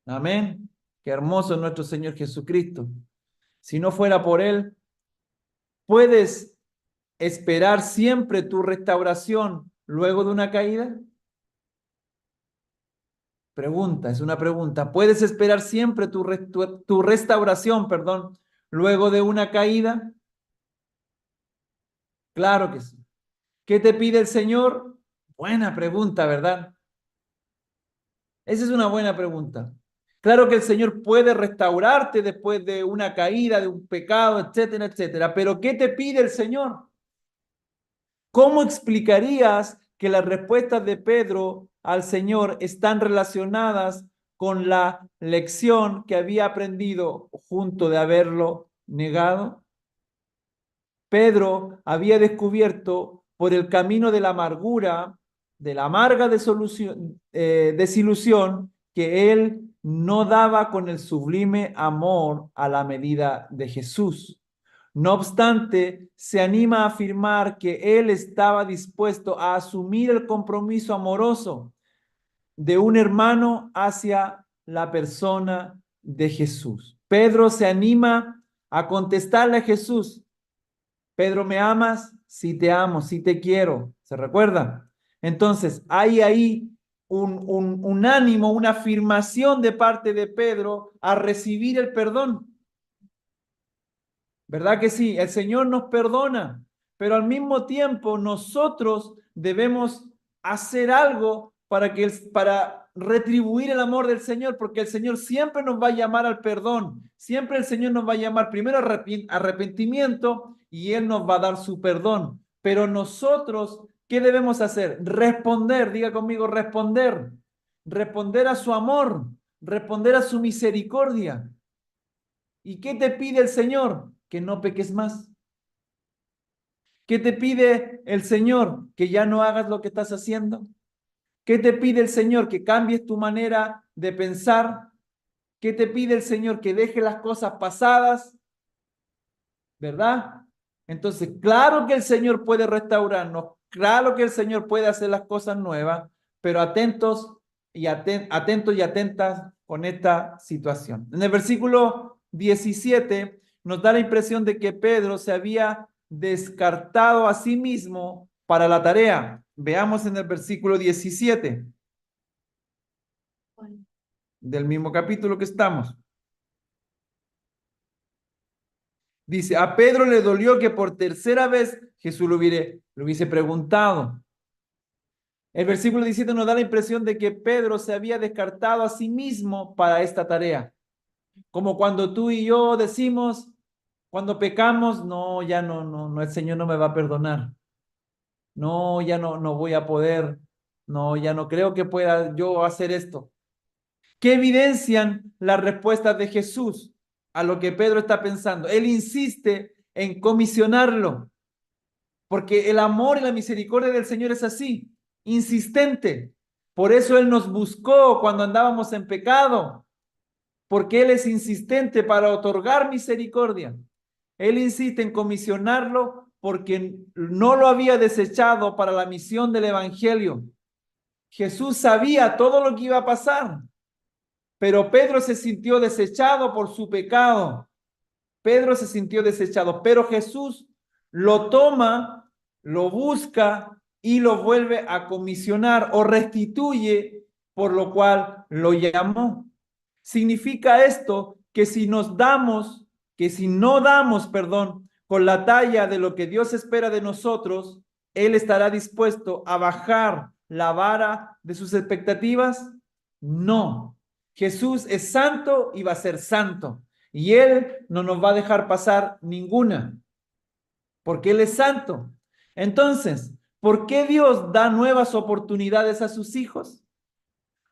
Amén. Qué hermoso es nuestro Señor Jesucristo. Si no fuera por él, ¿puedes esperar siempre tu restauración luego de una caída? Pregunta, es una pregunta. ¿Puedes esperar siempre tu restauración, perdón, luego de una caída? Claro que sí. ¿Qué te pide el Señor? Buena pregunta, ¿verdad? Esa es una buena pregunta. Claro que el Señor puede restaurarte después de una caída, de un pecado, etcétera, etcétera. Pero ¿qué te pide el Señor? ¿Cómo explicarías que las respuestas de Pedro al Señor están relacionadas con la lección que había aprendido junto de haberlo negado? Pedro había descubierto por el camino de la amargura, de la amarga desilusión, que él no daba con el sublime amor a la medida de Jesús. No obstante, se anima a afirmar que él estaba dispuesto a asumir el compromiso amoroso de un hermano hacia la persona de Jesús. Pedro se anima a contestarle a Jesús. Pedro, ¿me amas? Sí te amo, sí te quiero. ¿Se recuerda? Entonces, hay ahí un ánimo, una afirmación de parte de Pedro a recibir el perdón. ¿Verdad que sí? El Señor nos perdona, pero al mismo tiempo nosotros debemos hacer algo para retribuir el amor del Señor, porque el Señor siempre nos va a llamar al perdón, siempre el Señor nos va a llamar primero arrepentimiento y Él nos va a dar su perdón. Pero nosotros, ¿qué debemos hacer? Responder, diga conmigo, responder a su amor, responder a su misericordia. ¿Y qué te pide el Señor? Que no peques más. ¿Qué te pide el Señor? Que ya no hagas lo que estás haciendo. ¿Qué te pide el Señor? Que cambies tu manera de pensar. ¿Qué te pide el Señor? Que dejes las cosas pasadas, ¿verdad? Entonces, claro que el Señor puede restaurarnos, claro que el Señor puede hacer las cosas nuevas, pero atentos y atentas con esta situación. En el versículo 17 nos da la impresión de que Pedro se había descartado a sí mismo para la tarea. Veamos en el versículo 17 del mismo capítulo que estamos. Dice, a Pedro le dolió que por tercera vez Jesús lo hubiese preguntado. El versículo 17 nos da la impresión de que Pedro se había descartado a sí mismo para esta tarea. Como cuando tú y yo decimos, cuando pecamos, no, ya no, el Señor no me va a perdonar. No, ya no voy a poder. No, ya no creo que pueda yo hacer esto. ¿Qué evidencian las respuestas de Jesús a lo que Pedro está pensando? Él insiste en comisionarlo, porque el amor y la misericordia del Señor es así, insistente. Por eso Él nos buscó cuando andábamos en pecado, porque Él es insistente para otorgar misericordia. Él insiste en comisionarlo porque no lo había desechado para la misión del Evangelio. Jesús sabía todo lo que iba a pasar, pero Pedro se sintió desechado por su pecado. Pedro se sintió desechado, pero Jesús lo toma, lo busca y lo vuelve a comisionar o restituye, por lo cual lo llamó. Significa esto que si no damos, perdón, con la talla de lo que Dios espera de nosotros, Él estará dispuesto a bajar la vara de sus expectativas. No. Jesús es santo y va a ser santo. Y Él no nos va a dejar pasar ninguna, porque Él es santo. Entonces, ¿por qué Dios da nuevas oportunidades a sus hijos?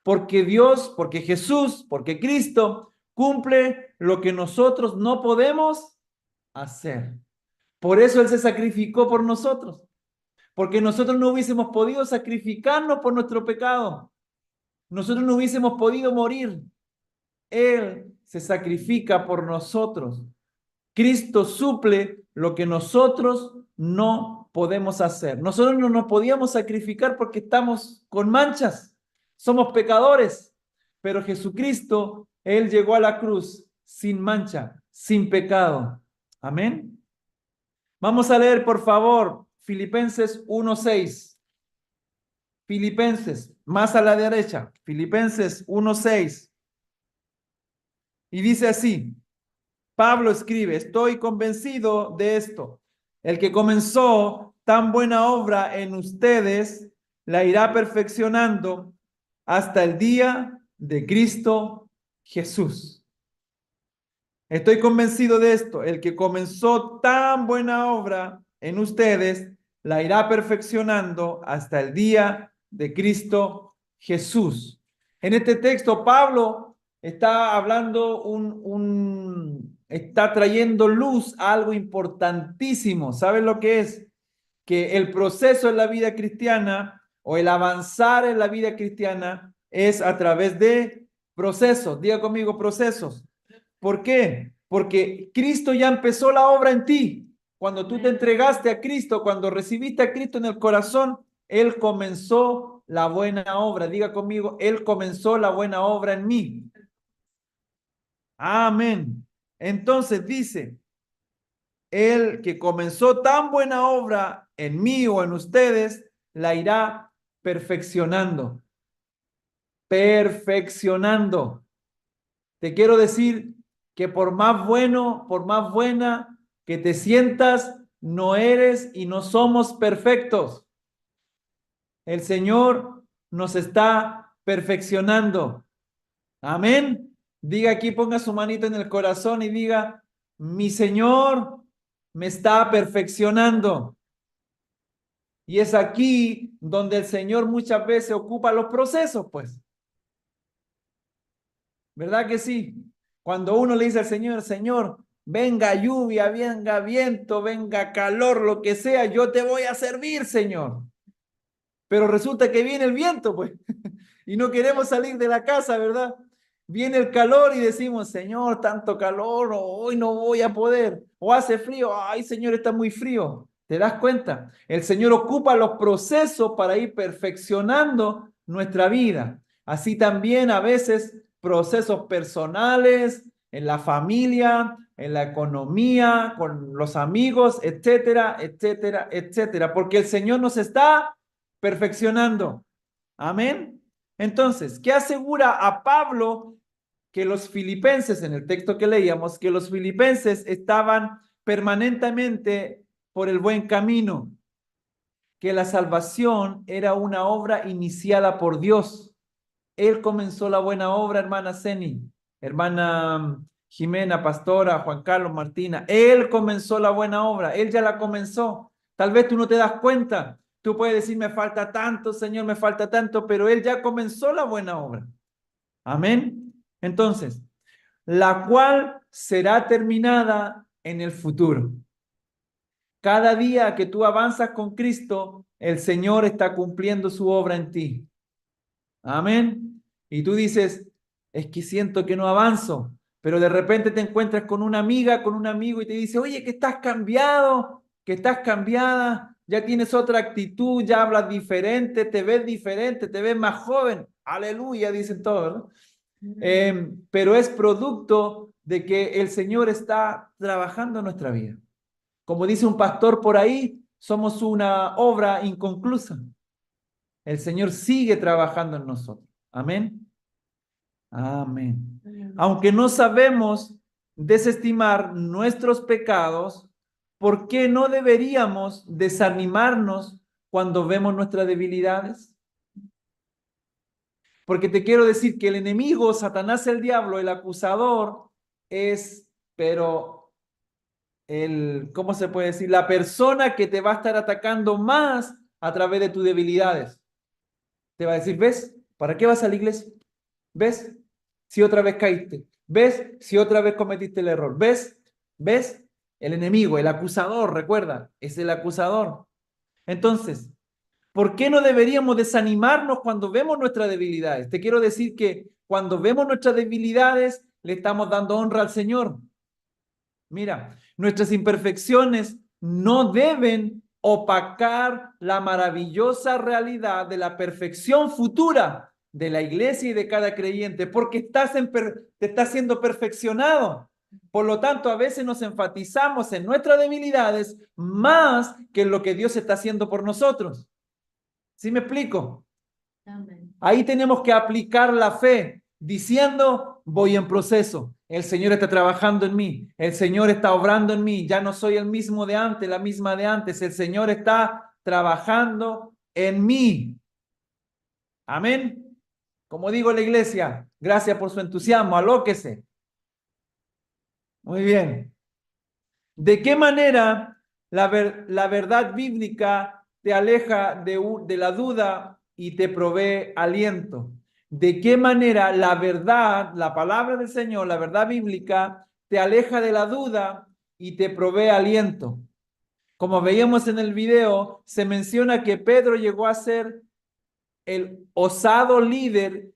Porque Dios, porque Jesús, porque Cristo cumple lo que nosotros no podemos hacer. Por eso Él se sacrificó por nosotros, porque nosotros no hubiésemos podido sacrificarnos por nuestro pecado. Nosotros no hubiésemos podido morir. Él se sacrifica por nosotros. Cristo suple lo que nosotros no podemos hacer. Nosotros no nos podíamos sacrificar porque estamos con manchas, somos pecadores, pero Jesucristo, Él llegó a la cruz sin mancha, sin pecado. Amén. Vamos a leer, por favor, Filipenses 1:6. Filipenses, más a la derecha, Filipenses 1:6. Y dice así, Pablo escribe, estoy convencido de esto. El que comenzó tan buena obra en ustedes, la irá perfeccionando hasta el día de Cristo Jesús. Estoy convencido de esto. El que comenzó tan buena obra en ustedes, la irá perfeccionando hasta el día de Cristo Jesús. En este texto, Pablo está hablando está trayendo luz a algo importantísimo. ¿Saben lo que es? Que el proceso en la vida cristiana o el avanzar en la vida cristiana es a través de procesos. Diga conmigo, procesos. ¿Por qué? Porque Cristo ya empezó la obra en ti. Cuando tú te entregaste a Cristo, cuando recibiste a Cristo en el corazón, Él comenzó la buena obra. Diga conmigo, Él comenzó la buena obra en mí. Amén. Entonces dice, el que comenzó tan buena obra en mí o en ustedes, la irá perfeccionando. Perfeccionando. Te quiero decir que por más bueno, por más buena que te sientas, no eres y no somos perfectos. El Señor nos está perfeccionando. Amén. Diga aquí, ponga su manito en el corazón y diga, mi Señor me está perfeccionando. Y es aquí donde el Señor muchas veces ocupa los procesos, pues. ¿Verdad que sí? Cuando uno le dice al Señor, Señor, venga lluvia, venga viento, venga calor, lo que sea, yo te voy a servir, Señor. Pero resulta que viene el viento, pues, y no queremos salir de la casa, ¿verdad? Viene el calor y decimos, Señor, tanto calor, hoy no voy a poder. O hace frío, ay, Señor, está muy frío. ¿Te das cuenta? El Señor ocupa los procesos para ir perfeccionando nuestra vida. Así también a veces procesos personales, en la familia, en la economía, con los amigos, etcétera, etcétera, etcétera. Porque el Señor nos está perfeccionando. Amén. Entonces, ¿qué asegura a Pablo que los filipenses, en el texto que leíamos, que los filipenses estaban permanentemente por el buen camino, que la salvación era una obra iniciada por Dios? Él comenzó la buena obra, hermana Ceni, hermana Jimena, pastora, Juan Carlos, Martina. Él comenzó la buena obra, él ya la comenzó. Tal vez tú no te das cuenta. Tú puedes decir, me falta tanto, Señor, me falta tanto, pero él ya comenzó la buena obra. Amén. Entonces, la cual será terminada en el futuro. Cada día que tú avanzas con Cristo, el Señor está cumpliendo su obra en ti. Amén. Y tú dices, es que siento que no avanzo, pero de repente te encuentras con una amiga, con un amigo y te dice, oye, que estás cambiado, que estás cambiada, ya tienes otra actitud, ya hablas diferente, te ves más joven. Aleluya, dicen todos, ¿no? Pero es producto de que el Señor está trabajando en nuestra vida. Como dice un pastor por ahí, somos una obra inconclusa. El Señor sigue trabajando en nosotros. Amén. Amén. Aunque no sabemos desestimar nuestros pecados, ¿por qué no deberíamos desanimarnos cuando vemos nuestras debilidades? Porque te quiero decir que el enemigo, Satanás el diablo, el acusador, es, pero ¿cómo se puede decir? La persona que te va a estar atacando más a través de tus debilidades. Te va a decir, ¿ves? ¿Para qué vas a la iglesia? ¿Ves? Si otra vez caíste. ¿Ves? Si otra vez cometiste el error. ¿Ves? ¿Ves? El enemigo, el acusador, recuerda, es el acusador. Entonces, ¿por qué no deberíamos desanimarnos cuando vemos nuestras debilidades? Te quiero decir que cuando vemos nuestras debilidades, le estamos dando honra al Señor. Mira, nuestras imperfecciones no deben opacar la maravillosa realidad de la perfección futura de la iglesia y de cada creyente, porque te estás siendo perfeccionado. Por lo tanto, a veces nos enfatizamos en nuestras debilidades más que en lo que Dios está haciendo por nosotros. ¿Sí me explico? Amén. Ahí tenemos que aplicar la fe, diciendo, voy en proceso. El Señor está trabajando en mí. El Señor está obrando en mí. Ya no soy el mismo de antes, la misma de antes. El Señor está trabajando en mí. Amén. Como digo en la iglesia, gracias por su entusiasmo. Alóquese. Muy bien. ¿De qué manera la verdad bíblica te aleja de la duda y te provee aliento? ¿De qué manera la verdad, la palabra del Señor, la verdad bíblica, te aleja de la duda y te provee aliento? Como veíamos en el video, se menciona que Pedro llegó a ser el osado líder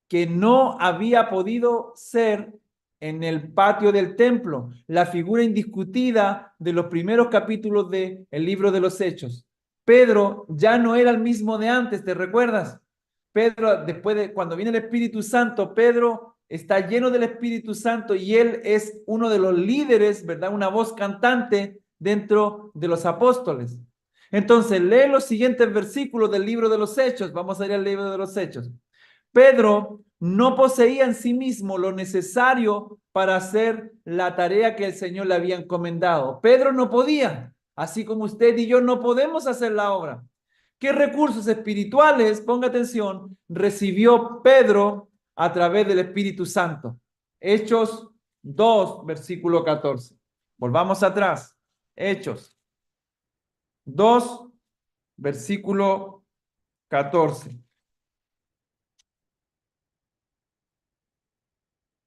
que no había podido ser en el patio del templo, la figura indiscutida de los primeros capítulos del libro de los Hechos. Pedro ya no era el mismo de antes, ¿te recuerdas? Pedro, después de cuando viene el Espíritu Santo, Pedro está lleno del Espíritu Santo y él es uno de los líderes, ¿verdad? Una voz cantante dentro de los apóstoles. Entonces, lee los siguientes versículos del libro de los Hechos. Vamos a ir al libro de los Hechos. Pedro no poseía en sí mismo lo necesario para hacer la tarea que el Señor le había encomendado. Pedro no podía, así como usted y yo no podemos hacer la obra. ¿Qué recursos espirituales, ponga atención, recibió Pedro a través del Espíritu Santo? Hechos 2, versículo 14. Volvamos atrás. Hechos 2, versículo 14.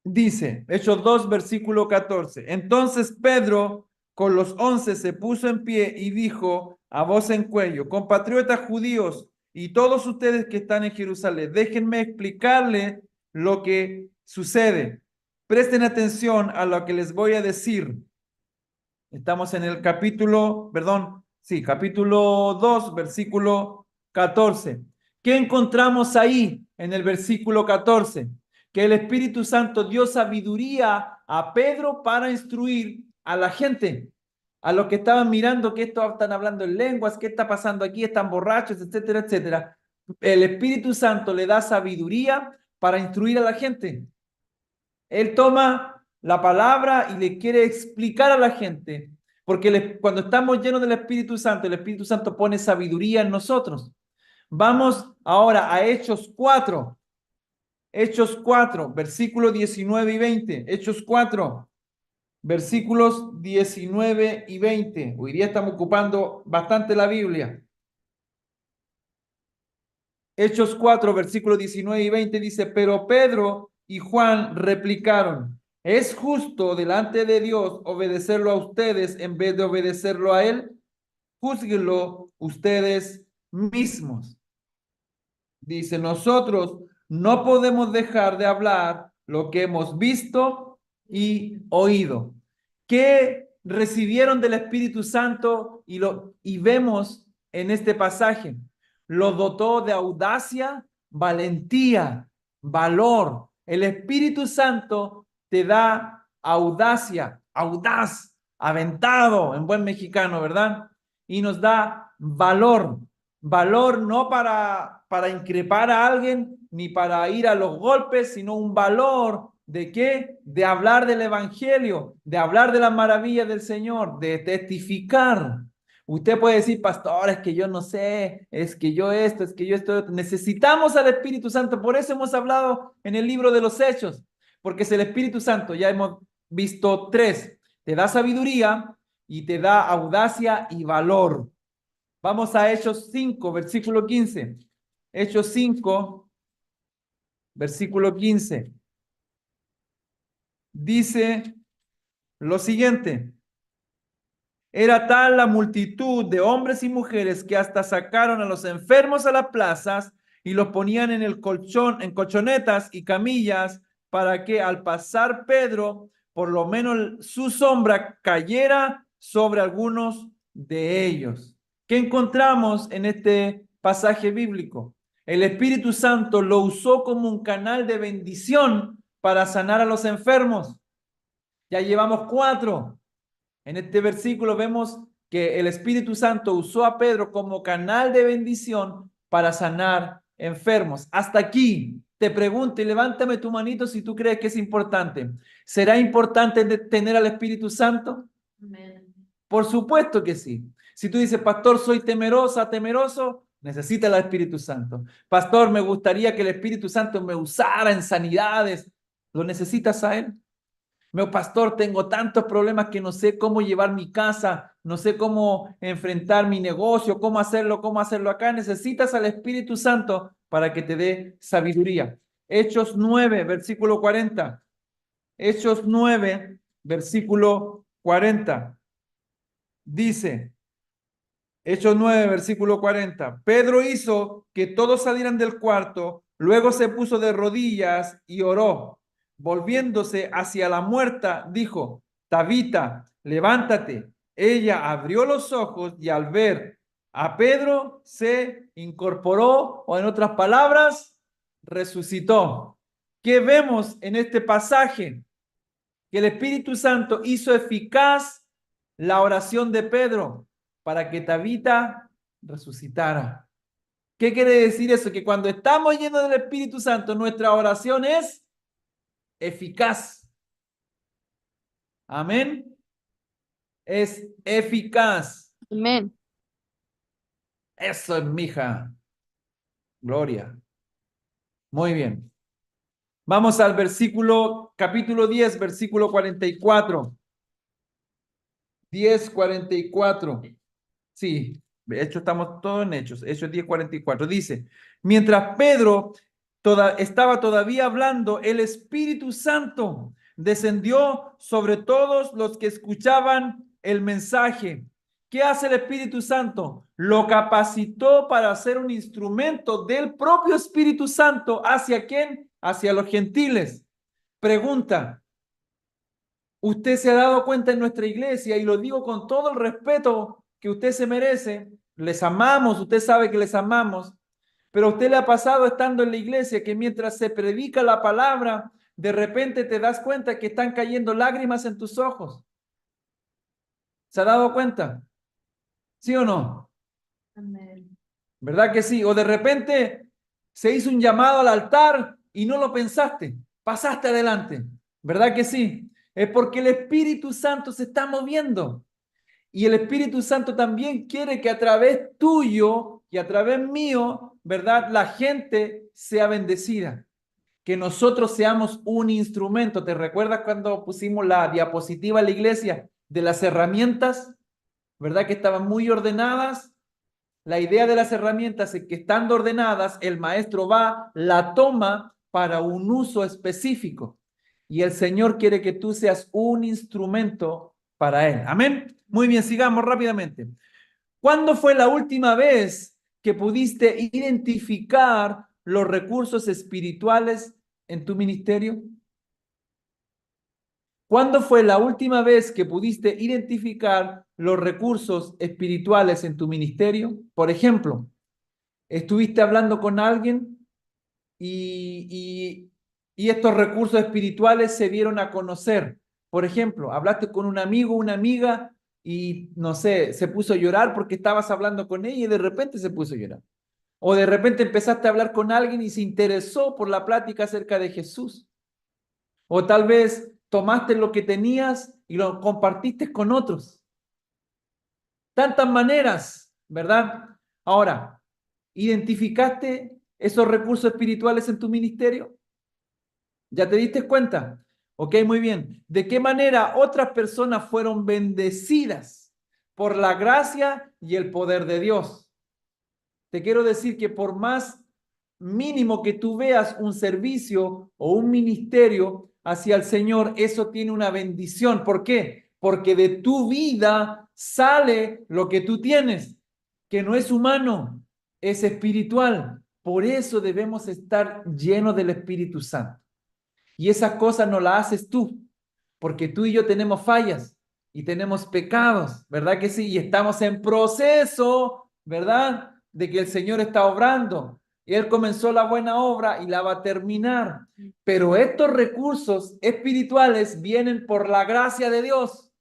Dice, Hechos 2, versículo 14. Entonces Pedro con los 11 se puso en pie y dijo a voz en cuello, compatriotas judíos y todos ustedes que están en Jerusalén, déjenme explicarle lo que sucede. Presten atención a lo que les voy a decir. Estamos en el capítulo 2, versículo 14. ¿Qué encontramos ahí en el versículo 14? Que el Espíritu Santo dio sabiduría a Pedro para instruir a la gente, a los que estaban mirando que estos están hablando en lenguas, qué está pasando aquí, están borrachos, etcétera, etcétera. El Espíritu Santo le da sabiduría para instruir a la gente. Él toma la palabra y le quiere explicar a la gente, porque cuando estamos llenos del Espíritu Santo, el Espíritu Santo pone sabiduría en nosotros. Vamos ahora a Hechos 4. Hechos 4, versículos 19 y 20. Hechos 4, versículos 19 y 20. Hoy día estamos ocupando bastante la Biblia. Hechos 4, versículos 19 y 20 dice, pero Pedro y Juan replicaron, ¿es justo delante de Dios obedecerlo a ustedes en vez de obedecerlo a él? Júzguenlo ustedes mismos. Dice, nosotros no podemos dejar de hablar lo que hemos visto y oído. ¿Qué recibieron del Espíritu Santo y vemos en este pasaje? Lo dotó de audacia, valentía, valor. El Espíritu Santo te da audacia, audaz, aventado en buen mexicano, ¿verdad? Y nos da valor. Valor no para increpar a alguien ni para ir a los golpes, sino un valor de qué? De hablar del evangelio, de hablar de las maravillas del Señor, de testificar. Usted puede decir, pastor, es que yo no sé, es que yo esto, es que yo esto. Necesitamos al Espíritu Santo, por eso hemos hablado en el libro de los Hechos, porque es el Espíritu Santo, ya hemos visto tres, te da sabiduría y te da audacia y valor. Vamos a Hechos 5, versículo 15. Hechos 5, versículo 15. Dice lo siguiente. Era tal la multitud de hombres y mujeres que hasta sacaron a los enfermos a las plazas y los ponían en el colchón, en colchonetas y camillas para que al pasar Pedro, por lo menos su sombra cayera sobre algunos de ellos. ¿Qué encontramos en este pasaje bíblico? El Espíritu Santo lo usó como un canal de bendición para sanar a los enfermos. Ya llevamos 4. En este versículo vemos que el Espíritu Santo usó a Pedro como canal de bendición para sanar enfermos. Hasta aquí te pregunto y levántame tu manito si tú crees que es importante. ¿Será importante tener al Espíritu Santo? Amén. Por supuesto que sí. Si tú dices, pastor, soy temerosa, temeroso, necesita el Espíritu Santo. Pastor, me gustaría que el Espíritu Santo me usara en sanidades. ¿Lo necesitas a él? Meu pastor, tengo tantos problemas que no sé cómo llevar mi casa, no sé cómo enfrentar mi negocio, cómo hacerlo acá. Necesitas al Espíritu Santo para que te dé sabiduría. Hechos 9, versículo 40. Hechos 9, versículo 40. Dice, Hechos 9, versículo 40. Pedro hizo que todos salieran del cuarto, luego se puso de rodillas y oró. Volviéndose hacia la muerta, dijo, Tabita, levántate. Ella abrió los ojos y al ver a Pedro se incorporó, o en otras palabras, resucitó. ¿Qué vemos en este pasaje? Que el Espíritu Santo hizo eficaz la oración de Pedro para que Tabita resucitara. ¿Qué quiere decir eso? Que cuando estamos llenos del Espíritu Santo, nuestra oración es eficaz. Amén. Es eficaz. Amén. Eso es, mija. Gloria. Muy bien. Vamos al versículo, capítulo 10, versículo 44. 10:44. Sí, de hecho estamos todos en Hechos 10:44. Dice, mientras Pedro estaba todavía hablando, el Espíritu Santo descendió sobre todos los que escuchaban el mensaje. ¿Qué hace el Espíritu Santo? Lo capacitó para ser un instrumento del propio Espíritu Santo. ¿Hacia quién? Hacia los gentiles. Pregunta, ¿usted se ha dado cuenta en nuestra iglesia? Y lo digo con todo el respeto que usted se merece. Les amamos, usted sabe que les amamos. Pero a usted le ha pasado estando en la iglesia que mientras se predica la palabra, de repente te das cuenta que están cayendo lágrimas en tus ojos. ¿Se ha dado cuenta? ¿Sí o no? Amén. ¿Verdad que sí? O de repente se hizo un llamado al altar y no lo pensaste. Pasaste adelante. ¿Verdad que sí? Es porque el Espíritu Santo se está moviendo. Y el Espíritu Santo también quiere que a través tuyo y a través mío, ¿verdad? La gente sea bendecida. Que nosotros seamos un instrumento. ¿Te recuerdas cuando pusimos la diapositiva en la iglesia de las herramientas? ¿Verdad que estaban muy ordenadas? La idea de las herramientas es que estando ordenadas, el maestro va, la toma para un uso específico. Y el Señor quiere que tú seas un instrumento para Él. Amén. Muy bien, sigamos rápidamente. ¿Cuándo fue la última vez que pudiste identificar los recursos espirituales en tu ministerio? ¿Cuándo fue la última vez que pudiste identificar los recursos espirituales en tu ministerio? Por ejemplo, estuviste hablando con alguien y estos recursos espirituales se dieron a conocer. Por ejemplo, hablaste con un amigo, una amiga y no sé, se puso a llorar porque estabas hablando con ella y de repente se puso a llorar. O de repente empezaste a hablar con alguien y se interesó por la plática acerca de Jesús. O tal vez tomaste lo que tenías y lo compartiste con otros. Tantas maneras, ¿verdad? Ahora, ¿identificaste esos recursos espirituales en tu ministerio? ¿Ya te diste cuenta? Ok, muy bien. ¿De qué manera otras personas fueron bendecidas por la gracia y el poder de Dios? Te quiero decir que por más mínimo que tú veas un servicio o un ministerio hacia el Señor, eso tiene una bendición. ¿Por qué? Porque de tu vida sale lo que tú tienes, que no es humano, es espiritual. Por eso debemos estar llenos del Espíritu Santo. Y esas cosas no las haces tú, porque tú y yo tenemos fallas y tenemos pecados, ¿verdad que sí? Y estamos en proceso, ¿verdad? De que el Señor está obrando. Y Él comenzó la buena obra y la va a terminar. Pero estos recursos espirituales vienen por la gracia de Dios.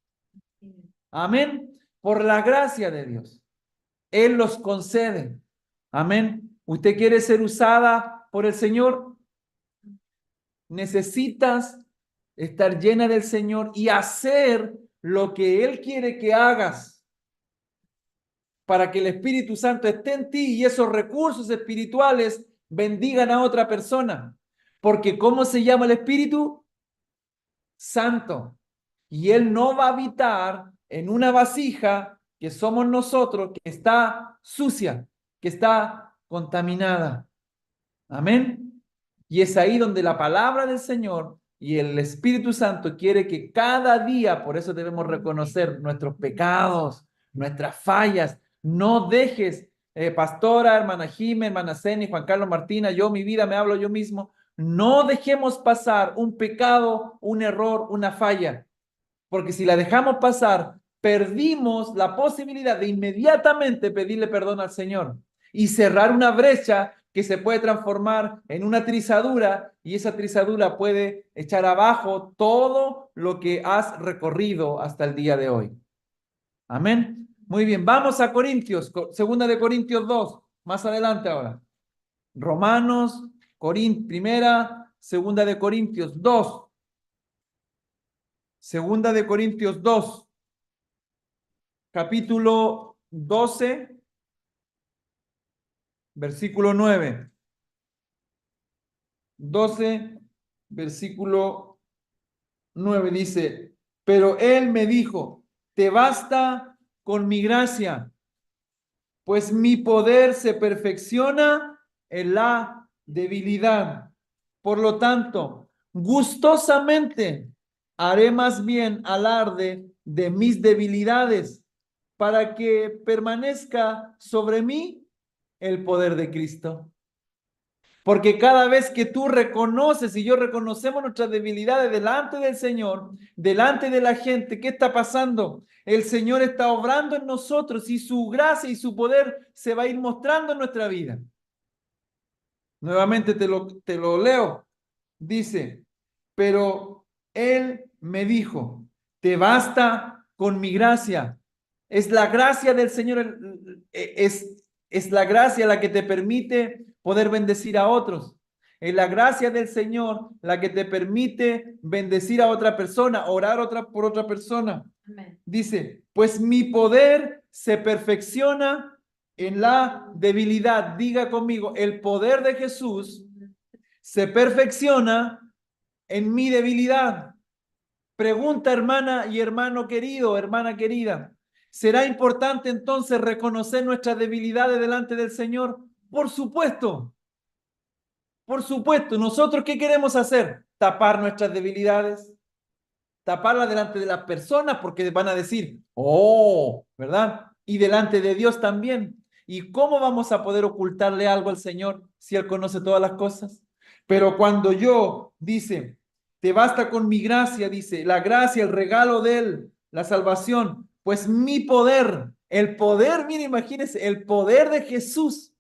Amén. Por la gracia de Dios. Él los concede. Amén. ¿Usted quiere ser usada por el Señor? Necesitas estar llena del Señor y hacer lo que Él quiere que hagas para que el Espíritu Santo esté en ti y esos recursos espirituales bendigan a otra persona. Porque ¿cómo se llama el Espíritu? Santo. Y Él no va a habitar en una vasija que somos nosotros, que está sucia, que está contaminada. Amén. Y es ahí donde la palabra del Señor y el Espíritu Santo quiere que cada día, por eso debemos reconocer nuestros pecados, nuestras fallas. No dejes, pastora, hermana Jimé, hermana Ceni, Juan Carlos Martina, yo, mi vida, me hablo yo mismo. No dejemos pasar un pecado, un error, una falla, porque si la dejamos pasar, perdimos la posibilidad de inmediatamente pedirle perdón al Señor y cerrar una brecha que se puede transformar en una trizadura y esa trizadura puede echar abajo todo lo que has recorrido hasta el día de hoy. Amén. Muy bien, vamos a Corintios, segunda de Corintios 2, más adelante ahora. Romanos, primera, segunda de Corintios 2. Segunda de Corintios 2, capítulo 12, versículo 9. 12, versículo 9 dice, pero él me dijo, te basta con mi gracia, pues mi poder se perfecciona en la debilidad. Por lo tanto, gustosamente haré más bien alarde de mis debilidades para que permanezca sobre mí el poder de Cristo. Porque cada vez que tú reconoces y yo reconocemos nuestras debilidades delante del Señor, delante de la gente, ¿qué está pasando? El Señor está obrando en nosotros y su gracia y su poder se va a ir mostrando en nuestra vida. Nuevamente te lo leo. Dice, pero Él me dijo, te basta con mi gracia. Es la gracia del Señor, es la gracia la que te permite poder bendecir a otros. Es la gracia del Señor la que te permite bendecir a otra persona, orar por otra persona. Amén. Dice, pues mi poder se perfecciona en la debilidad. Diga conmigo, el poder de Jesús se perfecciona en mi debilidad. Pregunta, hermana y hermano querido, hermana querida, ¿será importante entonces reconocer nuestras debilidades delante del Señor? Por supuesto, por supuesto. ¿Nosotros qué queremos hacer? Tapar nuestras debilidades, taparlas delante de las personas porque van a decir, oh, ¿verdad? Y delante de Dios también. ¿Y cómo vamos a poder ocultarle algo al Señor si Él conoce todas las cosas? Pero cuando yo, dice, te basta con mi gracia, dice, la gracia, el regalo de Él, la salvación, pues mi poder, el poder, mire, imagínense, el poder de Jesús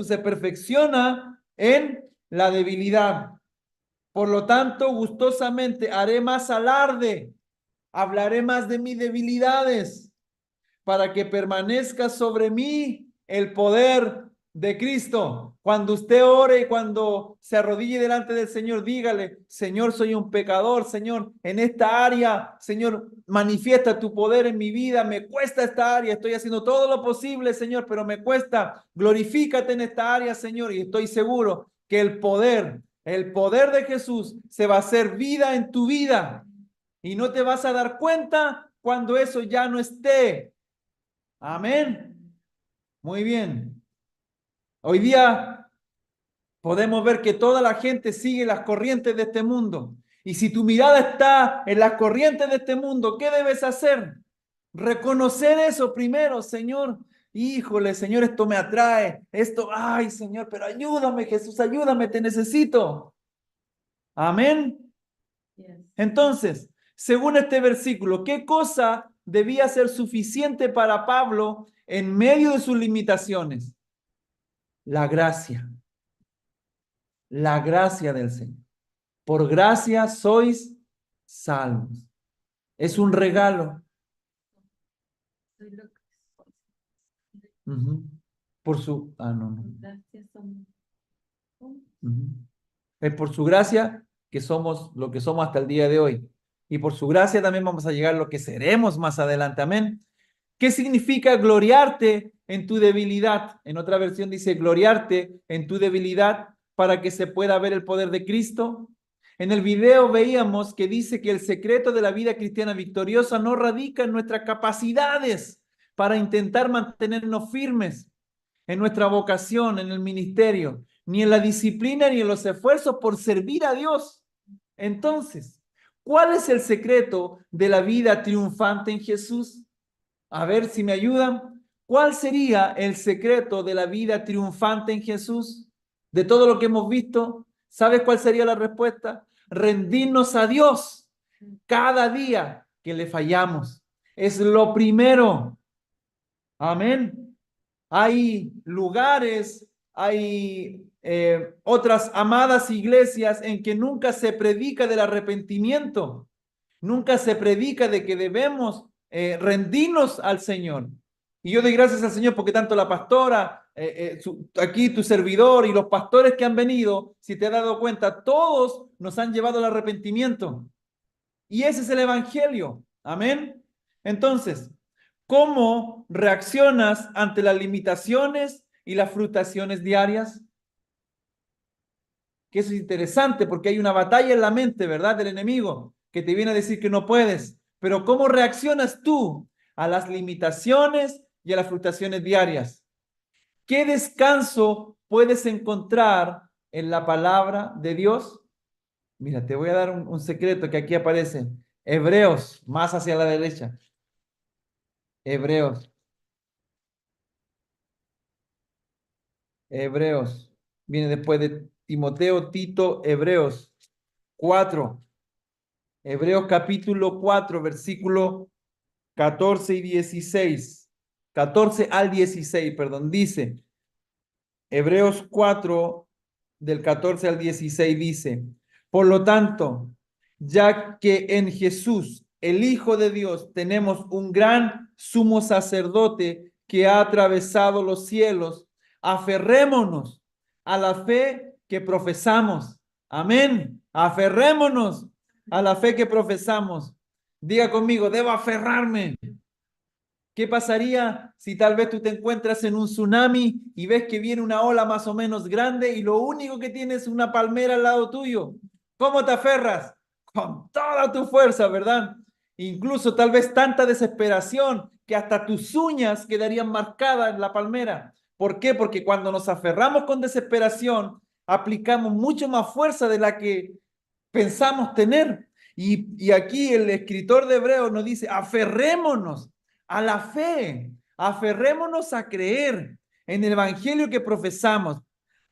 se perfecciona en la debilidad. Por lo tanto, gustosamente haré más alarde, hablaré más de mis debilidades, para que permanezca sobre mí el poder de Cristo. Cuando usted ore y cuando se arrodille delante del Señor, dígale, Señor, soy un pecador, Señor, en esta área, Señor, manifiesta tu poder en mi vida, me cuesta esta área, estoy haciendo todo lo posible, Señor, pero me cuesta, glorifícate en esta área, Señor, y estoy seguro que el poder de Jesús se va a hacer vida en tu vida y no te vas a dar cuenta cuando eso ya no esté. Amén. Muy bien. Hoy día podemos ver que toda la gente sigue las corrientes de este mundo. Y si tu mirada está en las corrientes de este mundo, ¿qué debes hacer? Reconocer eso primero, Señor. Híjole, Señor, esto me atrae. Esto, ay, Señor, pero ayúdame, Jesús, ayúdame, te necesito. Amén. Yes. Entonces, según este versículo, ¿qué cosa debía ser suficiente para Pablo en medio de sus limitaciones? La gracia del Señor. Por gracia sois salvos. Es un regalo. Soy lo que soy. Uh-huh. Por su, no. Gracias, somos. Uh-huh. Es por su gracia que somos lo que somos hasta el día de hoy. Y por su gracia también vamos a llegar a lo que seremos más adelante. Amén. ¿Qué significa gloriarte en tu debilidad? En otra versión dice gloriarte en tu debilidad para que se pueda ver el poder de Cristo. En el video veíamos que dice que el secreto de la vida cristiana victoriosa no radica en nuestras capacidades para intentar mantenernos firmes en nuestra vocación, en el ministerio, ni en la disciplina ni en los esfuerzos por servir a Dios. Entonces, ¿cuál es el secreto de la vida triunfante en Jesús? A ver si me ayudan. ¿Cuál sería el secreto de la vida triunfante en Jesús? De todo lo que hemos visto, ¿sabes cuál sería la respuesta? Rendirnos a Dios cada día que le fallamos. Es lo primero. Amén. Hay lugares, hay otras amadas iglesias en que nunca se predica del arrepentimiento, nunca se predica de que debemos rendirnos al Señor. Y yo doy gracias al Señor porque tanto la pastora, aquí tu servidor y los pastores que han venido, si te has dado cuenta, todos nos han llevado al arrepentimiento. Y ese es el evangelio. Amén. Entonces, ¿cómo reaccionas ante las limitaciones y las frustraciones diarias? Que eso es interesante porque hay una batalla en la mente, ¿verdad? Del enemigo que te viene a decir que no puedes. Pero ¿cómo reaccionas tú a las limitaciones y a las frustraciones diarias? ¿Qué descanso puedes encontrar en la palabra de Dios? Mira, te voy a dar un secreto que aquí aparece. Hebreos, más hacia la derecha. Hebreos, Hebreos. Viene después de Timoteo, Tito, Hebreos 4. Hebreos capítulo 4, versículo 14 y 16. 14 al 16, perdón, dice. Hebreos 4, del 14 al 16 dice, por lo tanto, ya que en Jesús, el Hijo de Dios, tenemos un gran sumo sacerdote que ha atravesado los cielos, aferrémonos a la fe que profesamos. Amén. Aferrémonos a la fe que profesamos. Diga conmigo, debo aferrarme. ¿Qué pasaría si tal vez tú te encuentras en un tsunami y ves que viene una ola más o menos grande y lo único que tienes es una palmera al lado tuyo? ¿Cómo te aferras? Con toda tu fuerza, ¿verdad? Incluso tal vez tanta desesperación que hasta tus uñas quedarían marcadas en la palmera. ¿Por qué? Porque cuando nos aferramos con desesperación, aplicamos mucho más fuerza de la que pensamos tener. Y aquí el escritor de Hebreos nos dice, aferrémonos a la fe, aferrémonos a creer en el evangelio que profesamos,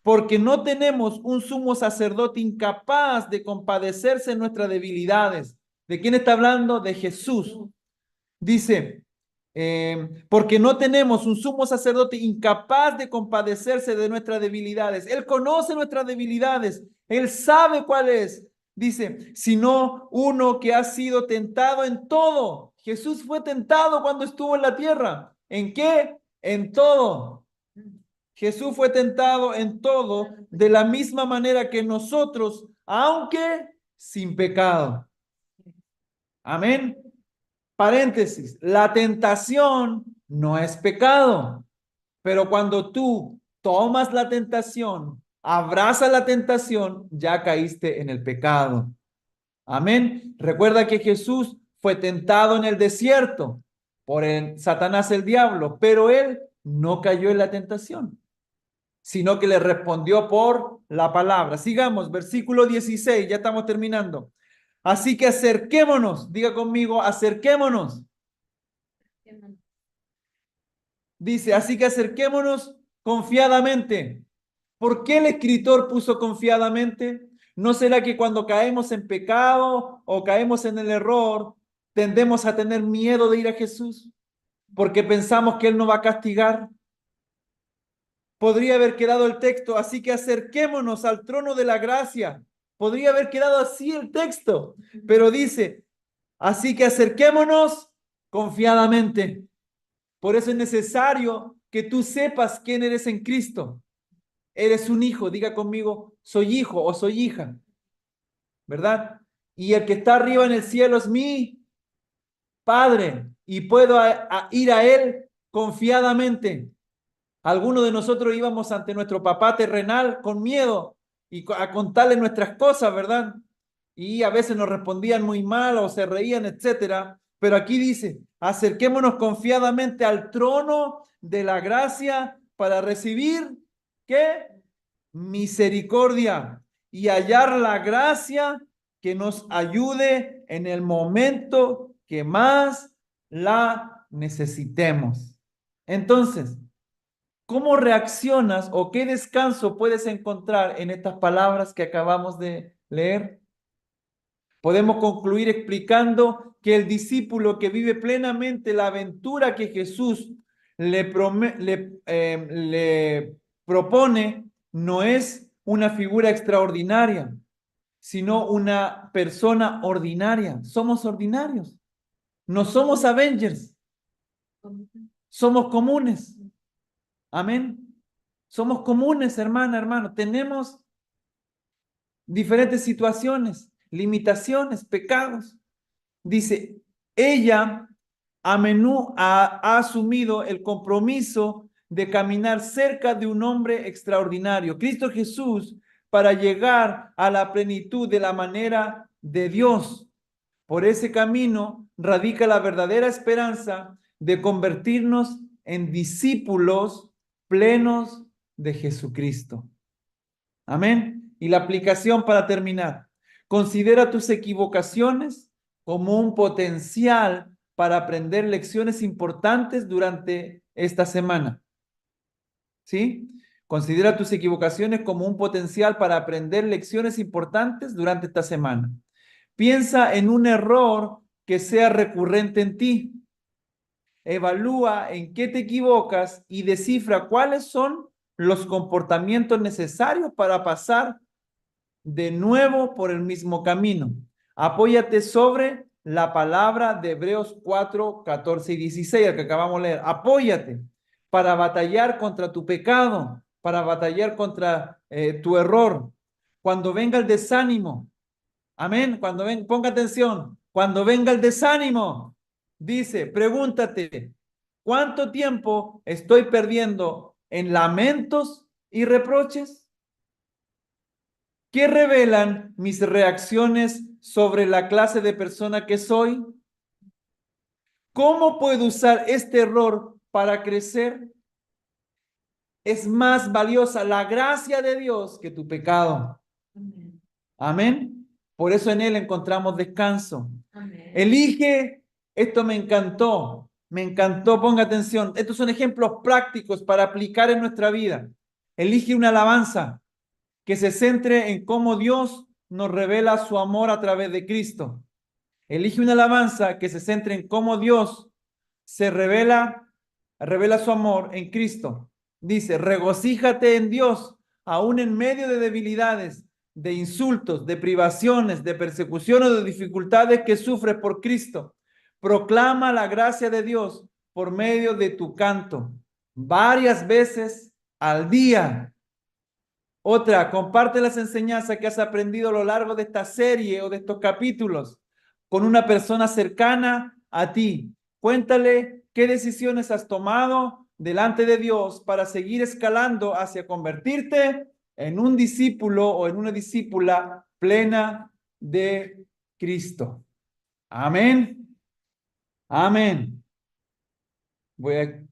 porque no tenemos un sumo sacerdote incapaz de compadecerse en nuestras debilidades. ¿De quién está hablando? De Jesús. Dice, porque no tenemos un sumo sacerdote incapaz de compadecerse de nuestras debilidades. Él conoce nuestras debilidades, él sabe cuál es. Dice, sino uno que ha sido tentado en todo. Jesús fue tentado cuando estuvo en la tierra. ¿En qué? En todo. Jesús fue tentado en todo de la misma manera que nosotros, aunque sin pecado. Amén. Paréntesis, la tentación no es pecado, pero cuando tú tomas la tentación, abrazas la tentación, ya caíste en el pecado. Amén. Recuerda que Jesús fue tentado en el desierto por el Satanás, el diablo, pero él no cayó en la tentación, sino que le respondió por la palabra. Sigamos, versículo 16, ya estamos terminando. Así que acerquémonos, diga conmigo, acerquémonos. Dice, así que acerquémonos confiadamente. ¿Por qué el escritor puso confiadamente? ¿No será que cuando caemos en pecado o caemos en el error, tendemos a tener miedo de ir a Jesús? Porque pensamos que Él no va a castigar. Podría haber quedado el texto, así que acerquémonos al trono de la gracia. Podría haber quedado así el texto, pero dice, así que acerquémonos confiadamente. Por eso es necesario que tú sepas quién eres en Cristo. Eres un hijo, diga conmigo, soy hijo o soy hija, ¿verdad? Y el que está arriba en el cielo es mi Padre y puedo ir a Él confiadamente. Algunos de nosotros íbamos ante nuestro papá terrenal con miedo y a contarle nuestras cosas, ¿verdad? Y a veces nos respondían muy mal o se reían, etcétera. Pero aquí dice, acerquémonos confiadamente al trono de la gracia para recibir, ¿qué? Misericordia y hallar la gracia que nos ayude en el momento que más la necesitemos. Entonces, ¿cómo reaccionas o qué descanso puedes encontrar en estas palabras que acabamos de leer? Podemos concluir explicando que el discípulo que vive plenamente la aventura que Jesús le propone no es una figura extraordinaria, sino una persona ordinaria. Somos ordinarios. No somos Avengers, somos comunes. Amén. Somos comunes, hermana, hermano. Tenemos diferentes situaciones, limitaciones, pecados. Dice, ella a menudo ha asumido el compromiso de caminar cerca de un hombre extraordinario, Cristo Jesús, para llegar a la plenitud de la manera de Dios. Por ese camino radica la verdadera esperanza de convertirnos en discípulos plenos de Jesucristo. Amén. Y la aplicación para terminar. Considera tus equivocaciones como un potencial para aprender lecciones importantes durante esta semana. ¿Sí? Considera tus equivocaciones como un potencial para aprender lecciones importantes durante esta semana. Piensa en un error que sea recurrente en ti. Evalúa en qué te equivocas y descifra cuáles son los comportamientos necesarios para pasar de nuevo por el mismo camino. Apóyate sobre la palabra de Hebreos 4, 14 y 16, el que acabamos de leer. Apóyate para batallar contra tu pecado, para batallar contra tu error. Cuando venga el desánimo, amén, ponga atención, cuando venga el desánimo, dice, pregúntate, ¿cuánto tiempo estoy perdiendo en lamentos y reproches? ¿Qué revelan mis reacciones sobre la clase de persona que soy? ¿Cómo puedo usar este error para crecer? Es más valiosa la gracia de Dios que tu pecado. Amén. Amén. Por eso en Él encontramos descanso. Amén. Elige, esto me encantó, ponga atención. Estos son ejemplos prácticos para aplicar en nuestra vida. Elige una alabanza que se centre en cómo Dios nos revela su amor a través de Cristo. Elige una alabanza que se centre en cómo Dios se revela su amor en Cristo. Dice, regocíjate en Dios, aún en medio de debilidades, de insultos, de privaciones, de persecuciones o de dificultades que sufres por Cristo. Proclama la gracia de Dios por medio de tu canto, varias veces al día. Otra, comparte las enseñanzas que has aprendido a lo largo de esta serie o de estos capítulos con una persona cercana a ti. Cuéntale qué decisiones has tomado delante de Dios para seguir escalando hacia convertirte en un discípulo o en una discípula plena de Cristo. Amén. Amén. Voy a